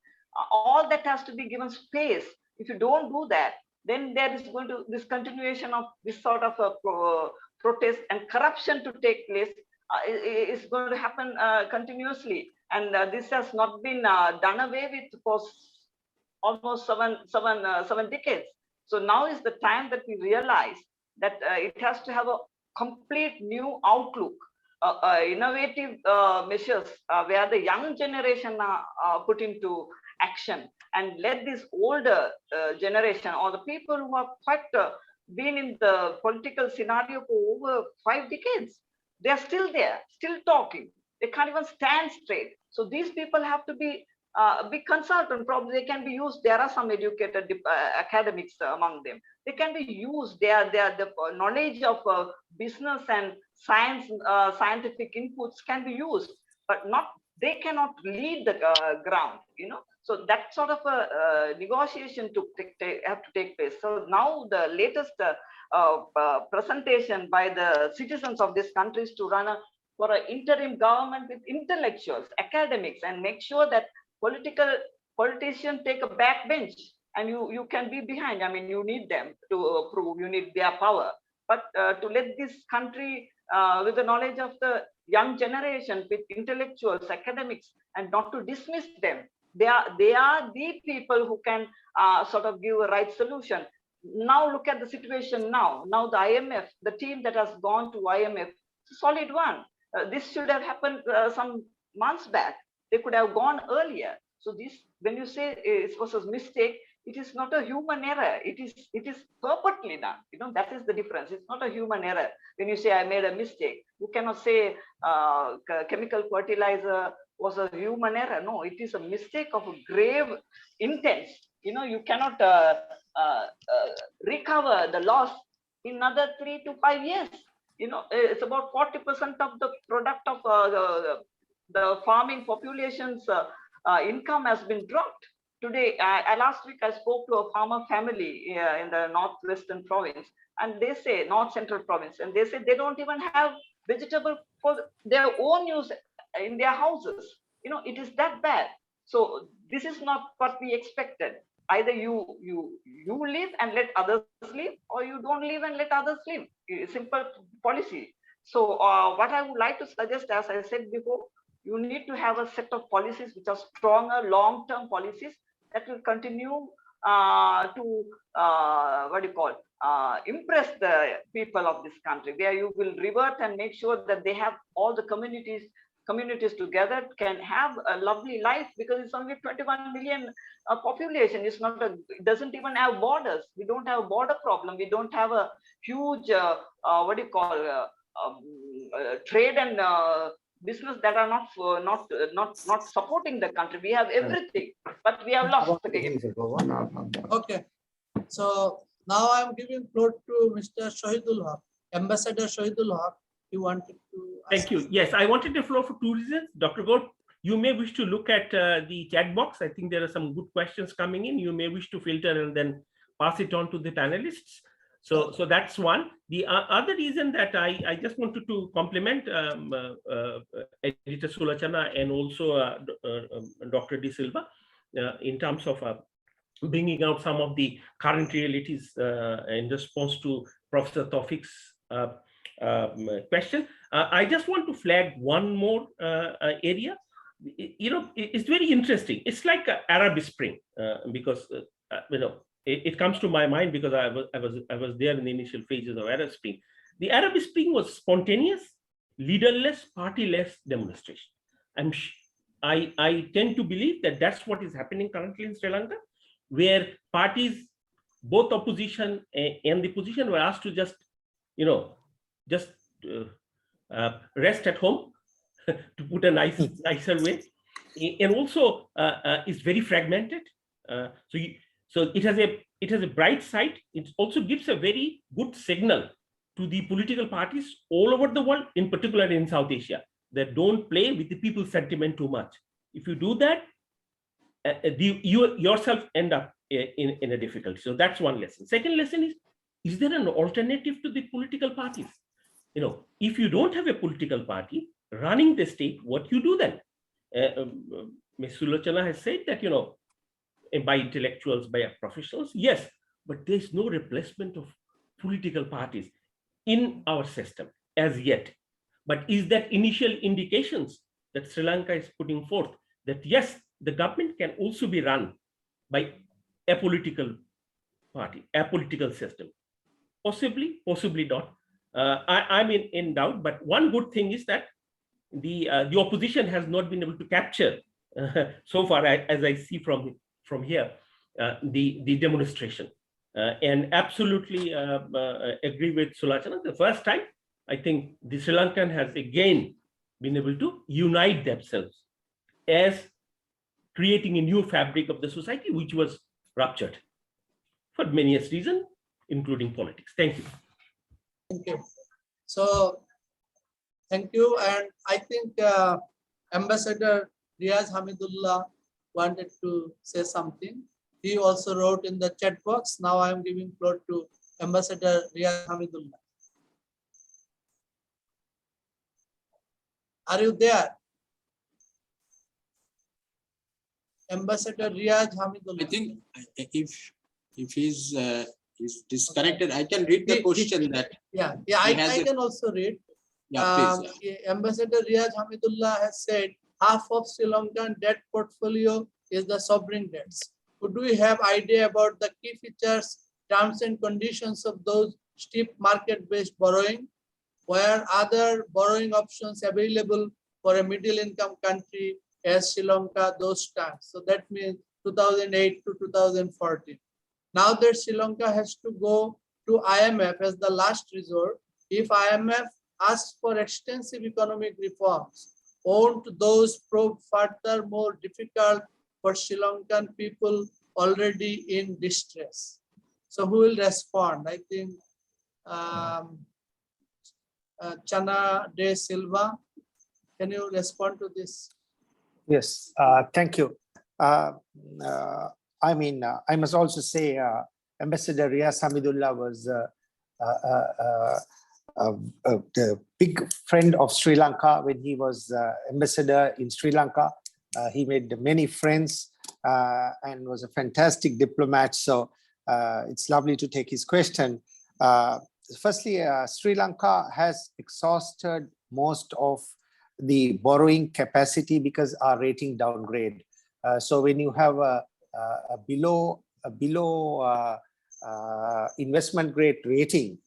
All that has to be given space. If you don't do that, then there is going to this continuation of this sort of a protest and corruption to take place is going to happen continuously. And this has not been done away with for almost seven decades. So now is the time that we realize that it has to have a complete new outlook, innovative measures where the young generation are put into action, and let this older generation or the people who have quite been in the political scenario for over 5 decades, they are still there, still talking. They can't even stand straight. So these people have to be consultant. Probably they can be used. There are some educated academics among them. They can be used. They are the knowledge of business and science, scientific inputs can be used, but not. They cannot lead the ground. So that sort of a negotiation have to take place. So now the latest presentation by the citizens of this country is to run for an interim government with intellectuals, academics, and make sure that politicians take a backbench, and you can be behind. I mean, you need them to prove, you need their power. But to let this country with the knowledge of the young generation, with intellectuals, academics, and not to dismiss them. They are the people who can sort of give a right solution. Now look at the situation now. Now the IMF, the team that has gone to IMF, solid one. This should have happened some months back. They could have gone earlier. So this, when you say it was a mistake, it is not a human error. It is purposely done. That is the difference. It's not a human error. When you say I made a mistake, you cannot say chemical fertilizer was a human error. No, it is a mistake of a grave intent. You cannot recover the loss in another 3 to 5 years. It's about 40% of the product of the farming population's income has been dropped. Today, last week, I spoke to a farmer family in the northwestern province, and they say, north central province, and they say they don't even have vegetable for their own use in their houses. It is that bad. So this is not what we expected. Either you live and let others live, or you don't live and let others live. Simple policy. So what I would like to suggest, as I said before, you need to have a set of policies which are stronger, long-term policies that will continue to impress the people of this country, where you will revert and make sure that they have all the communities together can have a lovely life, because it's only 21 million population. It doesn't even have borders. We don't have a border problem. We don't have a huge trade and business that are not supporting the country. We have everything, but we have lost the game. Okay, so now I'm giving floor to Mr. Shahidul Haque, Ambassador Shahidul Haque. You wanted to ask. Thank you. Yes, I wanted the floor for 2 reasons. Dr. Gaur, you may wish to look at the chat box. I think there are some good questions coming in. You may wish to filter and then pass it on to the panelists. So that's one. The other reason that I just wanted to compliment Editor Sulochana and also Dr. De Silva in terms of bringing out some of the current realities in response to Professor Taufik's question. I just want to flag one more area. It's very interesting. It's like Arab Spring because it comes to my mind because I was there in the initial phases of Arab Spring. The Arab Spring was spontaneous, leaderless, partyless demonstration. I tend to believe that that's what is happening currently in Sri Lanka, where parties, both opposition and the position, were asked to just rest at home to put a nicer way. And also is very fragmented. So it has a bright side. It also gives a very good signal to the political parties all over the world, in particular in South Asia, that don't play with the people's sentiment too much. If you do that, you yourself end up in a difficulty. So that's one lesson. Second lesson is there an alternative to the political parties? If you don't have a political party running the state, what you do then? Ms. Sulochana has said that, by intellectuals, by professionals, yes, but there's no replacement of political parties in our system as yet. But is that initial indications that Sri Lanka is putting forth that yes, the government can also be run by a political party, a political system? Possibly, possibly not. I'm in doubt, but one good thing is that the opposition has not been able to capture so far, as I see from here, the demonstration. And absolutely agree with Sulochana. The first time, I think the Sri Lankan has again been able to unite themselves as creating a new fabric of the society, which was ruptured for many reasons, including politics. Thank you. Thank you. So, thank you. And I think Ambassador Riaz Hamidullah wanted to say something. He also wrote in the chat box. Now I am giving floor to Ambassador Riaz Hamidullah. Are you there? Ambassador Riaz Hamidullah. I think if he's disconnected, I can read the question that. Yeah, I can also read. Yeah, please. Ambassador Riaz Hamidullah has said half of Sri Lankan debt portfolio is the sovereign debts. Could we have idea about the key features, terms and conditions of those steep market-based borrowing? Where other borrowing options available for a middle-income country as Sri Lanka those times? So that means 2008 to 2014. Now that Sri Lanka has to go to IMF as the last resort, if IMF asks for extensive economic reforms, won't those prove further more difficult for Sri Lankan people already in distress? So who will respond? I think Channa de Silva, can you respond to this? Yes, thank you. I mean, I must also say Ambassador Riaz Hamidullah was the big friend of Sri Lanka when he was ambassador in Sri Lanka. He made many friends and was a fantastic diplomat. So it's lovely to take his question. Firstly, Sri Lanka has exhausted most of the borrowing capacity because our rating downgrade. So when you have a below investment grade rating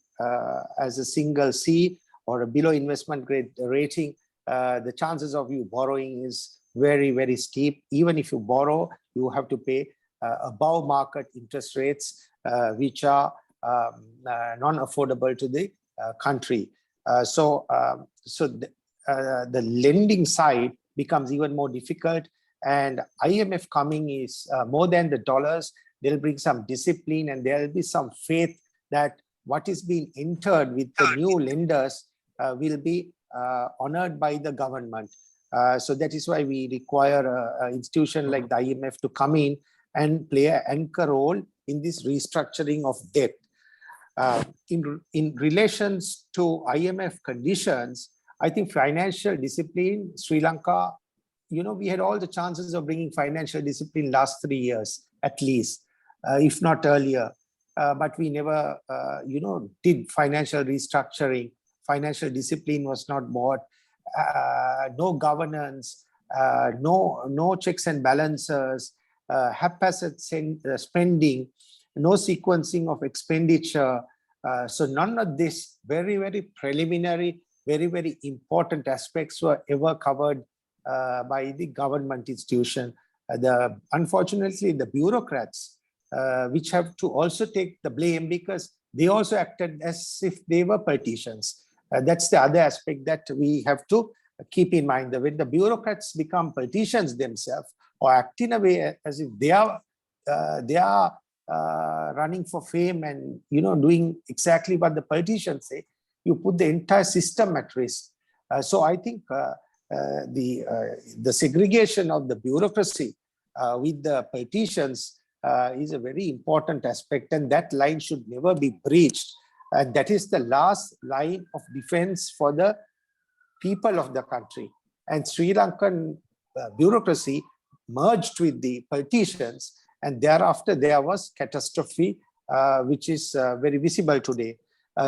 as a single C or a below investment grade rating, the chances of you borrowing is very, very steep. Even if you borrow, you have to pay above market interest rates, which are non-affordable to the country. So the lending side becomes even more difficult, and IMF coming is more than the dollars. They'll bring some discipline, and there'll be some faith that what is being entered with the new lenders will be honored by the government. So that is why we require an institution like the IMF to come in and play an anchor role in this restructuring of debt. In relations to IMF conditions, I think financial discipline, Sri Lanka, we had all the chances of bringing financial discipline last 3 years, at least, if not earlier. But we never, did financial restructuring. Financial discipline was not bought. No governance, no checks and balances, haphazard spending, no sequencing of expenditure. So none of this very, very preliminary, very, very important aspects were ever covered by the government institution. Unfortunately, the bureaucrats, which have to also take the blame because they also acted as if they were politicians. That's the other aspect that we have to keep in mind that when the bureaucrats become politicians themselves or act in a way as if they are running for fame and doing exactly what the politicians say, you put the entire system at risk. So I think the segregation of the bureaucracy with the politicians is a very important aspect, and that line should never be breached. And that is the last line of defense for the people of the country. And Sri Lankan bureaucracy merged with the politicians, and thereafter there was catastrophe, which is very visible today.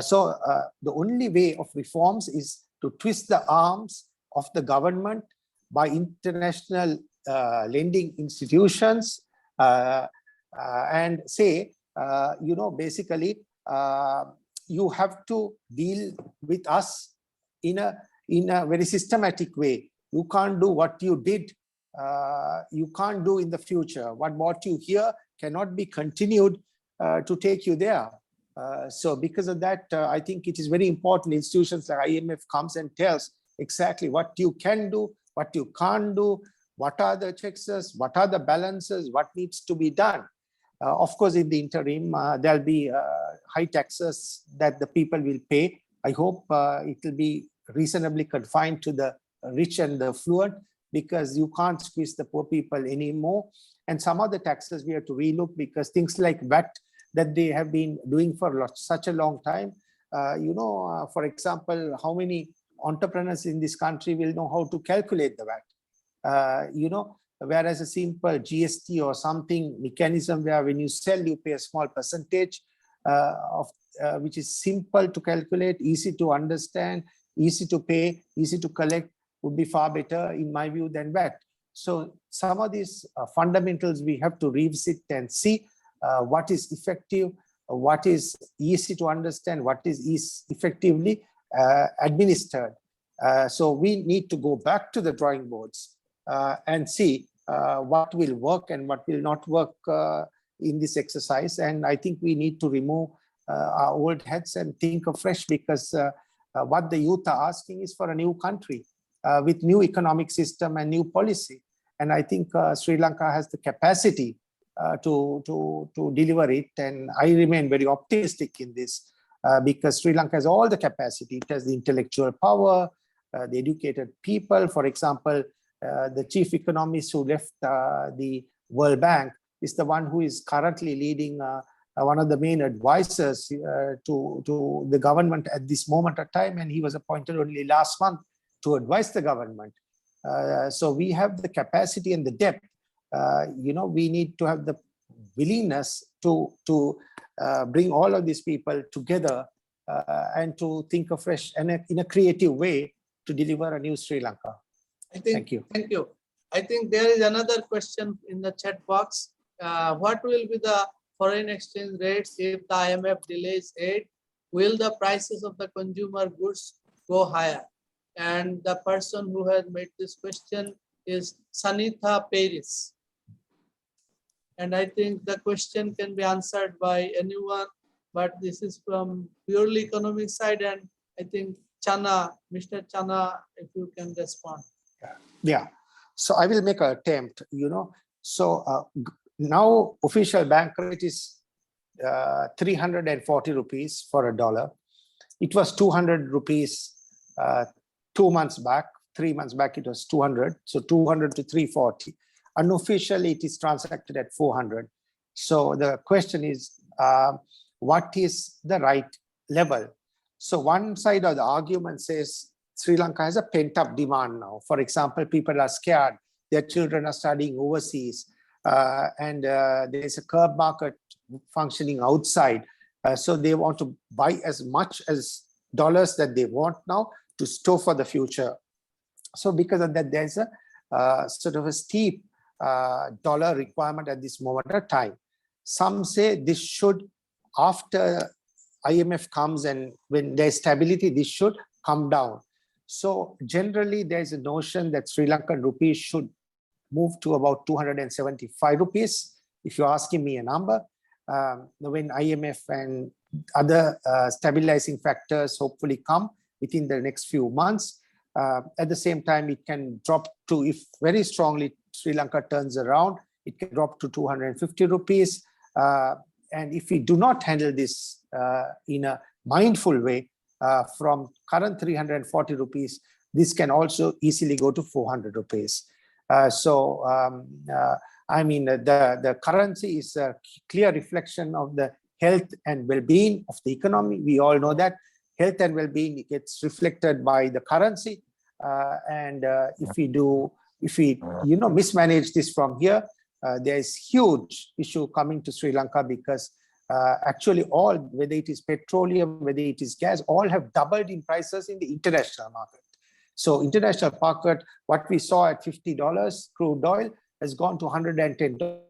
So the only way of reforms is to twist the arms of the government by international lending institutions and say, basically, you have to deal with us in a very systematic way. You can't do what you did. You can't do in the future. What brought you here cannot be continued to take you there. So because of that, I think it is very important institutions like IMF comes and tells exactly what you can do, what you can't do, what are the checks, what are the balances, what needs to be done. Of course, in the interim, there'll be high taxes that the people will pay. I hope it will be reasonably confined to the rich and the affluent, because you can't squeeze the poor people anymore. And some of the taxes we have to relook, because things like VAT that they have been doing for such a long time, for example, how many entrepreneurs in this country will know how to calculate the VAT? Whereas a simple GST or something mechanism where when you sell, you pay a small percentage of which is simple to calculate, easy to understand, easy to pay, easy to collect, would be far better in my view than VAT. So some of these fundamentals we have to revisit and see what is effective, what is easy to understand, what is effectively administered. So we need to go back to the drawing boards and see what will work and what will not work in this exercise. And I think we need to remove our old heads and think afresh, because what the youth are asking is for a new country with new economic system and new policy. And I think Sri Lanka has the capacity to deliver it. And I remain very optimistic in this because Sri Lanka has all the capacity. It has the intellectual power, the educated people. For example, the chief economist who left the World Bank is the one who is currently leading one of the main advisors to the government at this moment of time. And he was appointed only last month to advise the government. So we have the capacity and the depth. We need to have the willingness to bring all of these people together and to think afresh and in a creative way to deliver a new Sri Lanka. Thank you. Thank you. I think there is another question in the chat box. What will be the foreign exchange rates if the IMF delays aid? Will the prices of the consumer goods go higher? And the person who has made this question is Sanitha Paris. And I think the question can be answered by anyone, but this is from purely economic side. And I think Channa, Mr. Channa, if you can respond. Yeah, so I will make an attempt, So now official bank rate is 340 rupees for a dollar. It was 200 rupees 2 months back, 3 months back it was 200. So 200 to 340. Unofficially, it is transacted at 400. So the question is, what is the right level? So one side of the argument says Sri Lanka has a pent-up demand now. For example, people are scared. Their children are studying overseas. And there's a curb market functioning outside. So they want to buy as much as dollars that they want now to store for the future. So because of that, there's a sort of a steep dollar requirement at this moment of time. Some say this should, after IMF comes and when there's stability, this should come down. So generally, there's a notion that Sri Lankan rupees should move to about 275 rupees. If you're asking me a number, when IMF and other stabilizing factors hopefully come within the next few months, At the same time, it can drop to, if very strongly Sri Lanka turns around, it can drop to 250 rupees. And if we do not handle this in a mindful way, from current 340 rupees, this can also easily go to 400 rupees. I mean, the currency is a clear reflection of the health and well-being of the economy. We all know that health and well-being gets reflected by the currency. If we mismanage this from here, there is huge issue coming to Sri Lanka, because actually all, whether it is petroleum, whether it is gas, all have doubled in prices in the international market. So international market, what we saw at $50 crude oil has gone to $110.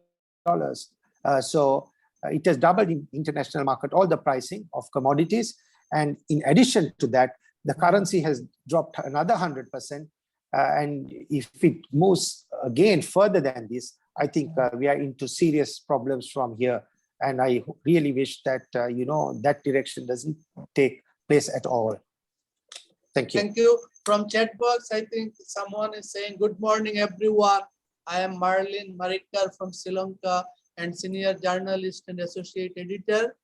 It has doubled in international market, all the pricing of commodities. And in addition to that, the currency has dropped another 100%. And if it moves again further than this, I think we are into serious problems from here. And I really wish that, that direction doesn't take place at all. Thank you. Thank you. From chat box, I think someone is saying, good morning, everyone. I am Marlene Marikkar from Sri Lanka and senior journalist and associate editor,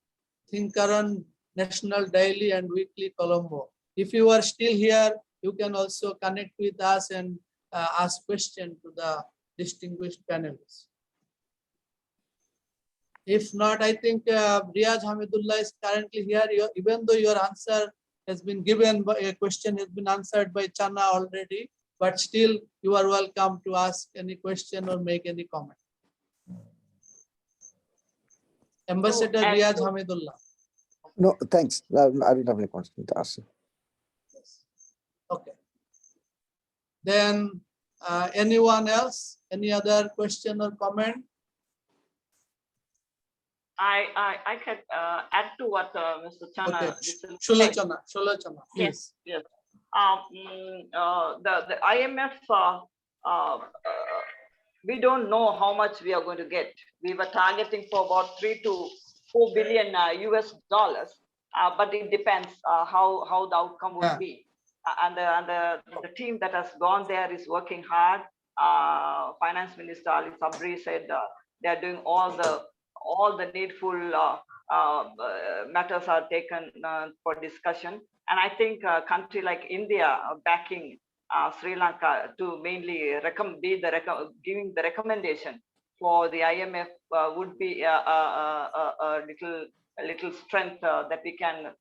Thinkaran National Daily and Weekly Colombo. If you are still here, you can also connect with us and ask questions to the distinguished panelists. If not, I think Riyaz Hamidullah is currently here. Even though your answer has been given, a question has been answered by Channa already, but still you are welcome to ask any question or make any comment. Ambassador Riyaz Hamidullah. No, thanks. I don't have any question to ask. Okay. Then anyone else? Any other question or comment? I can add to what Mr. Channa. Okay. Sulochana, please. Yes. The IMF, we don't know how much we are going to get. We were targeting for about 3 to 4 billion US dollars, but it depends how the outcome will be. And the team that has gone there is working hard. Finance Minister Ali Sabri said they are doing all the needful matters are taken for discussion. And I think a country like India backing Sri Lanka to mainly giving the recommendation for the IMF would be a little strength that we can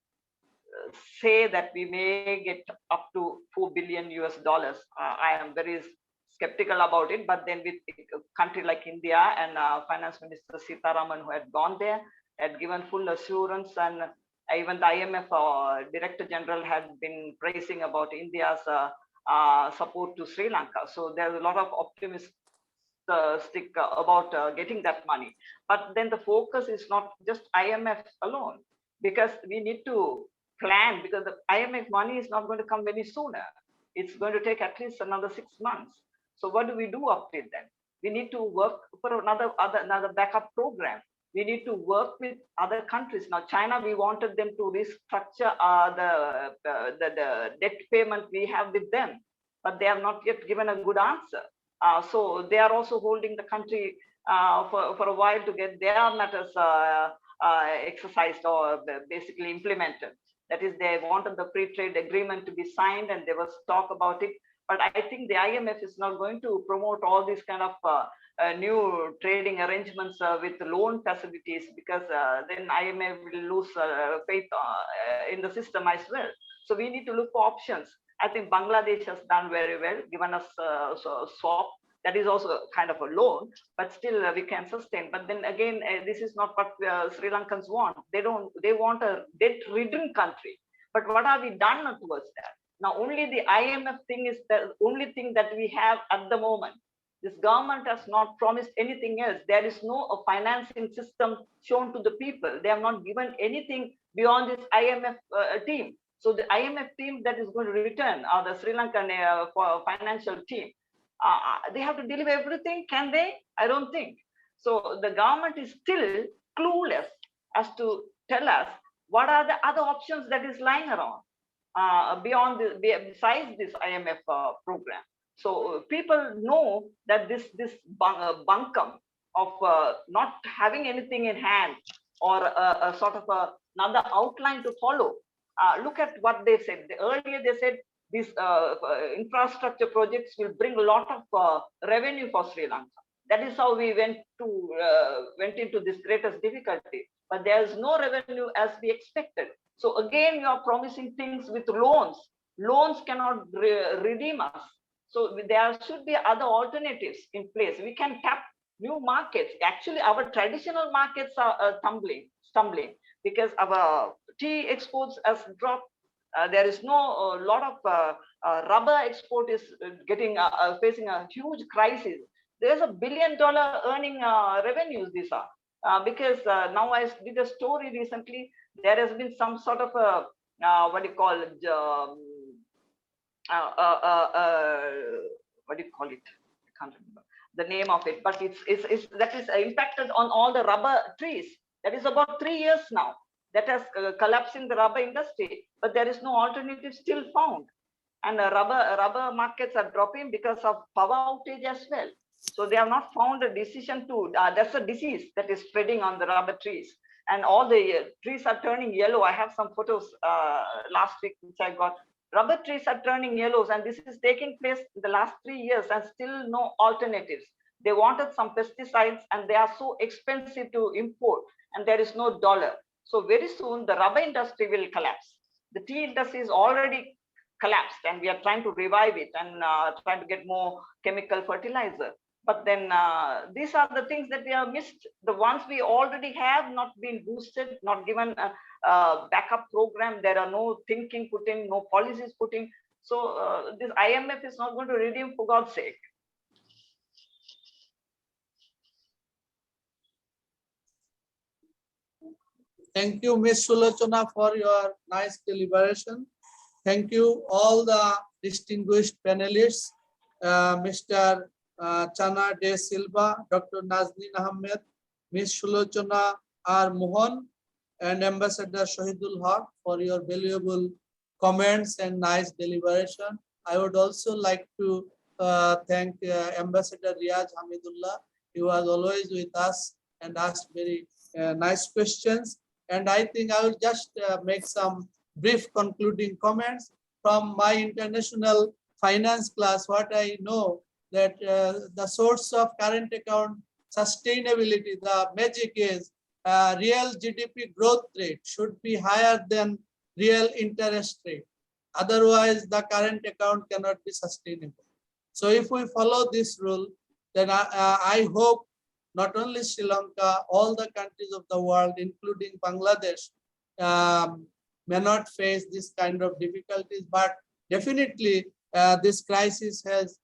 say that we may get up to 4 billion US dollars. I am very skeptical about it, but then with a country like India and Finance Minister Sitaraman, who had gone there, had given full assurance, and even the IMF Director General had been praising about India's support to Sri Lanka. So there's a lot of optimistic about getting that money. But then the focus is not just IMF alone, because we need to plan, because the IMF money is not going to come very sooner. It's going to take at least another 6 months. So what do we do up till then? We need to work for another backup program. We need to work with other countries. Now, China, we wanted them to restructure the debt payment we have with them, but they have not yet given a good answer. So they are also holding the country for a while to get their matters exercised or basically implemented. That is, they wanted the free trade agreement to be signed, and there was talk about it. But I think the IMF is not going to promote all these kind of new trading arrangements with loan facilities, because then IMF will lose faith in the system as well. So we need to look for options. I think Bangladesh has done very well, given us swap. That is also kind of a loan, but still we can sustain. But then again, this is not what Sri Lankans want. They want a debt-ridden country. But what have we done towards that? Now, only the IMF thing is the only thing that we have at the moment. This government has not promised anything else. There is no financing system shown to the people. They have not given anything beyond this IMF team. So the IMF team that is going to return, or the Sri Lankan financial team, they have to deliver everything. Can they? I don't think. So the government is still clueless as to tell us what are the other options that is lying around. besides this IMF program. So people know that this bunkum of not having anything in hand or a sort of another outline to follow. Look at what they said. Earlier they said these infrastructure projects will bring a lot of revenue for Sri Lanka. That is how we went into this greatest difficulty. But there is no revenue as we expected. So again, you are promising things with loans. Loans cannot redeem us. So there should be other alternatives in place. We can tap new markets. Actually, our traditional markets are stumbling because our tea exports has dropped. There is no lot of rubber export is facing a huge crisis. There's $1 billion earning revenues these are. Because now I did a story recently, there has been some sort of a, what do you call it, what do you call it? I can't remember the name of it, but that is impacted on all the rubber trees. That is about 3 years now. That has collapsed in the rubber industry, but there is no alternative still found. And rubber markets are dropping because of power outage as well. So they have not found a decision to, that's a disease that is spreading on the rubber trees. And all the trees are turning yellow. I have some photos last week which I got. Rubber trees are turning yellows, and this is taking place in the last 3 years and still no alternatives. They wanted some pesticides and they are so expensive to import and there is no dollar. So very soon the rubber industry will collapse. The tea industry is already collapsed and we are trying to revive it and trying to get more chemical fertilizer. But then these are the things that we have missed. The ones we already have not been boosted, not given a backup program. There are no thinking put in, no policies put in. So this IMF is not going to redeem, for God's sake. Thank you, Ms. Sulochana, for your nice deliberation. Thank you, all the distinguished panelists, Mr. Channa de Silva, Dr. Nazneen Ahmed, Ms. Sulochana R. Mohan, and Ambassador Shahidul Haque for your valuable comments and nice deliberation. I would also like to thank Ambassador Riyaz Hamidullah. He was always with us and asked very nice questions. And I think I will just make some brief concluding comments from my international finance class. What I know that the source of current account sustainability, the magic is real GDP growth rate should be higher than real interest rate. Otherwise, the current account cannot be sustainable. So if we follow this rule, then I hope not only Sri Lanka, all the countries of the world, including Bangladesh, may not face this kind of difficulties, but definitely this crisis has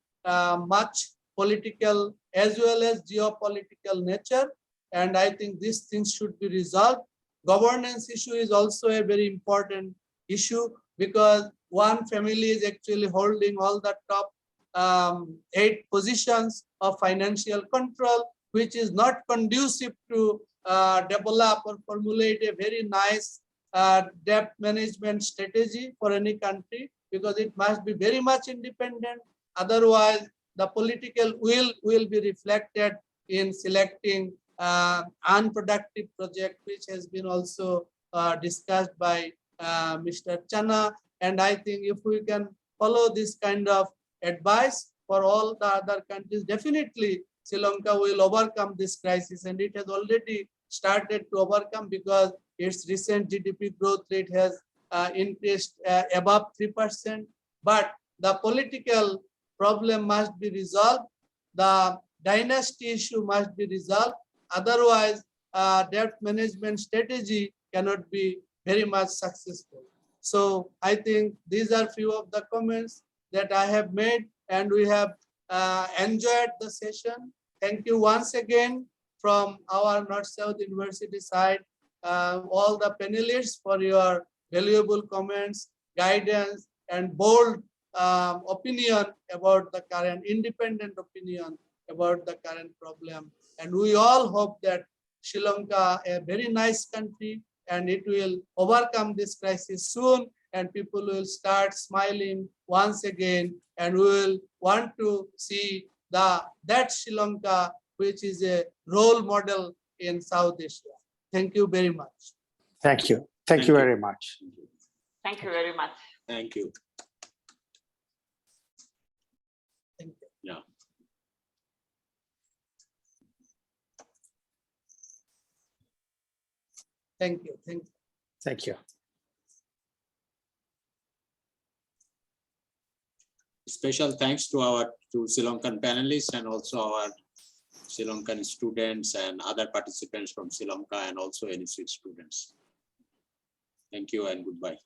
much political as well as geopolitical nature. And I think these things should be resolved. Governance issue is also a very important issue because one family is actually holding all the top 8 positions of financial control, which is not conducive to develop or formulate a very nice debt management strategy for any country, because it must be very much independent. Otherwise, the political will be reflected in selecting unproductive project, which has been also discussed by Mr. Channa. And I think if we can follow this kind of advice for all the other countries, definitely Sri Lanka will overcome this crisis, and it has already started to overcome because its recent GDP growth rate has increased above 3%. But the political problem must be resolved. The dynasty issue must be resolved. Otherwise, debt management strategy cannot be very much successful. So I think these are few of the comments that I have made, and we have enjoyed the session. Thank you once again from our North-South University side, all the panelists for your valuable comments, guidance, and bold opinion about the current, independent opinion about the current problem. And we all hope that Sri Lanka, a very nice country, and it will overcome this crisis soon and people will start smiling once again, and we will want to see that Sri Lanka, which is a role model in South Asia. Thank you very much. Thank you. Thank you very much. Thank you very much. Thank you. Thank you. Yeah. Thank you. Thank you. Thank you. Special thanks to Sri Lankan panelists and also our Sri Lankan students and other participants from Sri Lanka and also NSC students. Thank you and goodbye.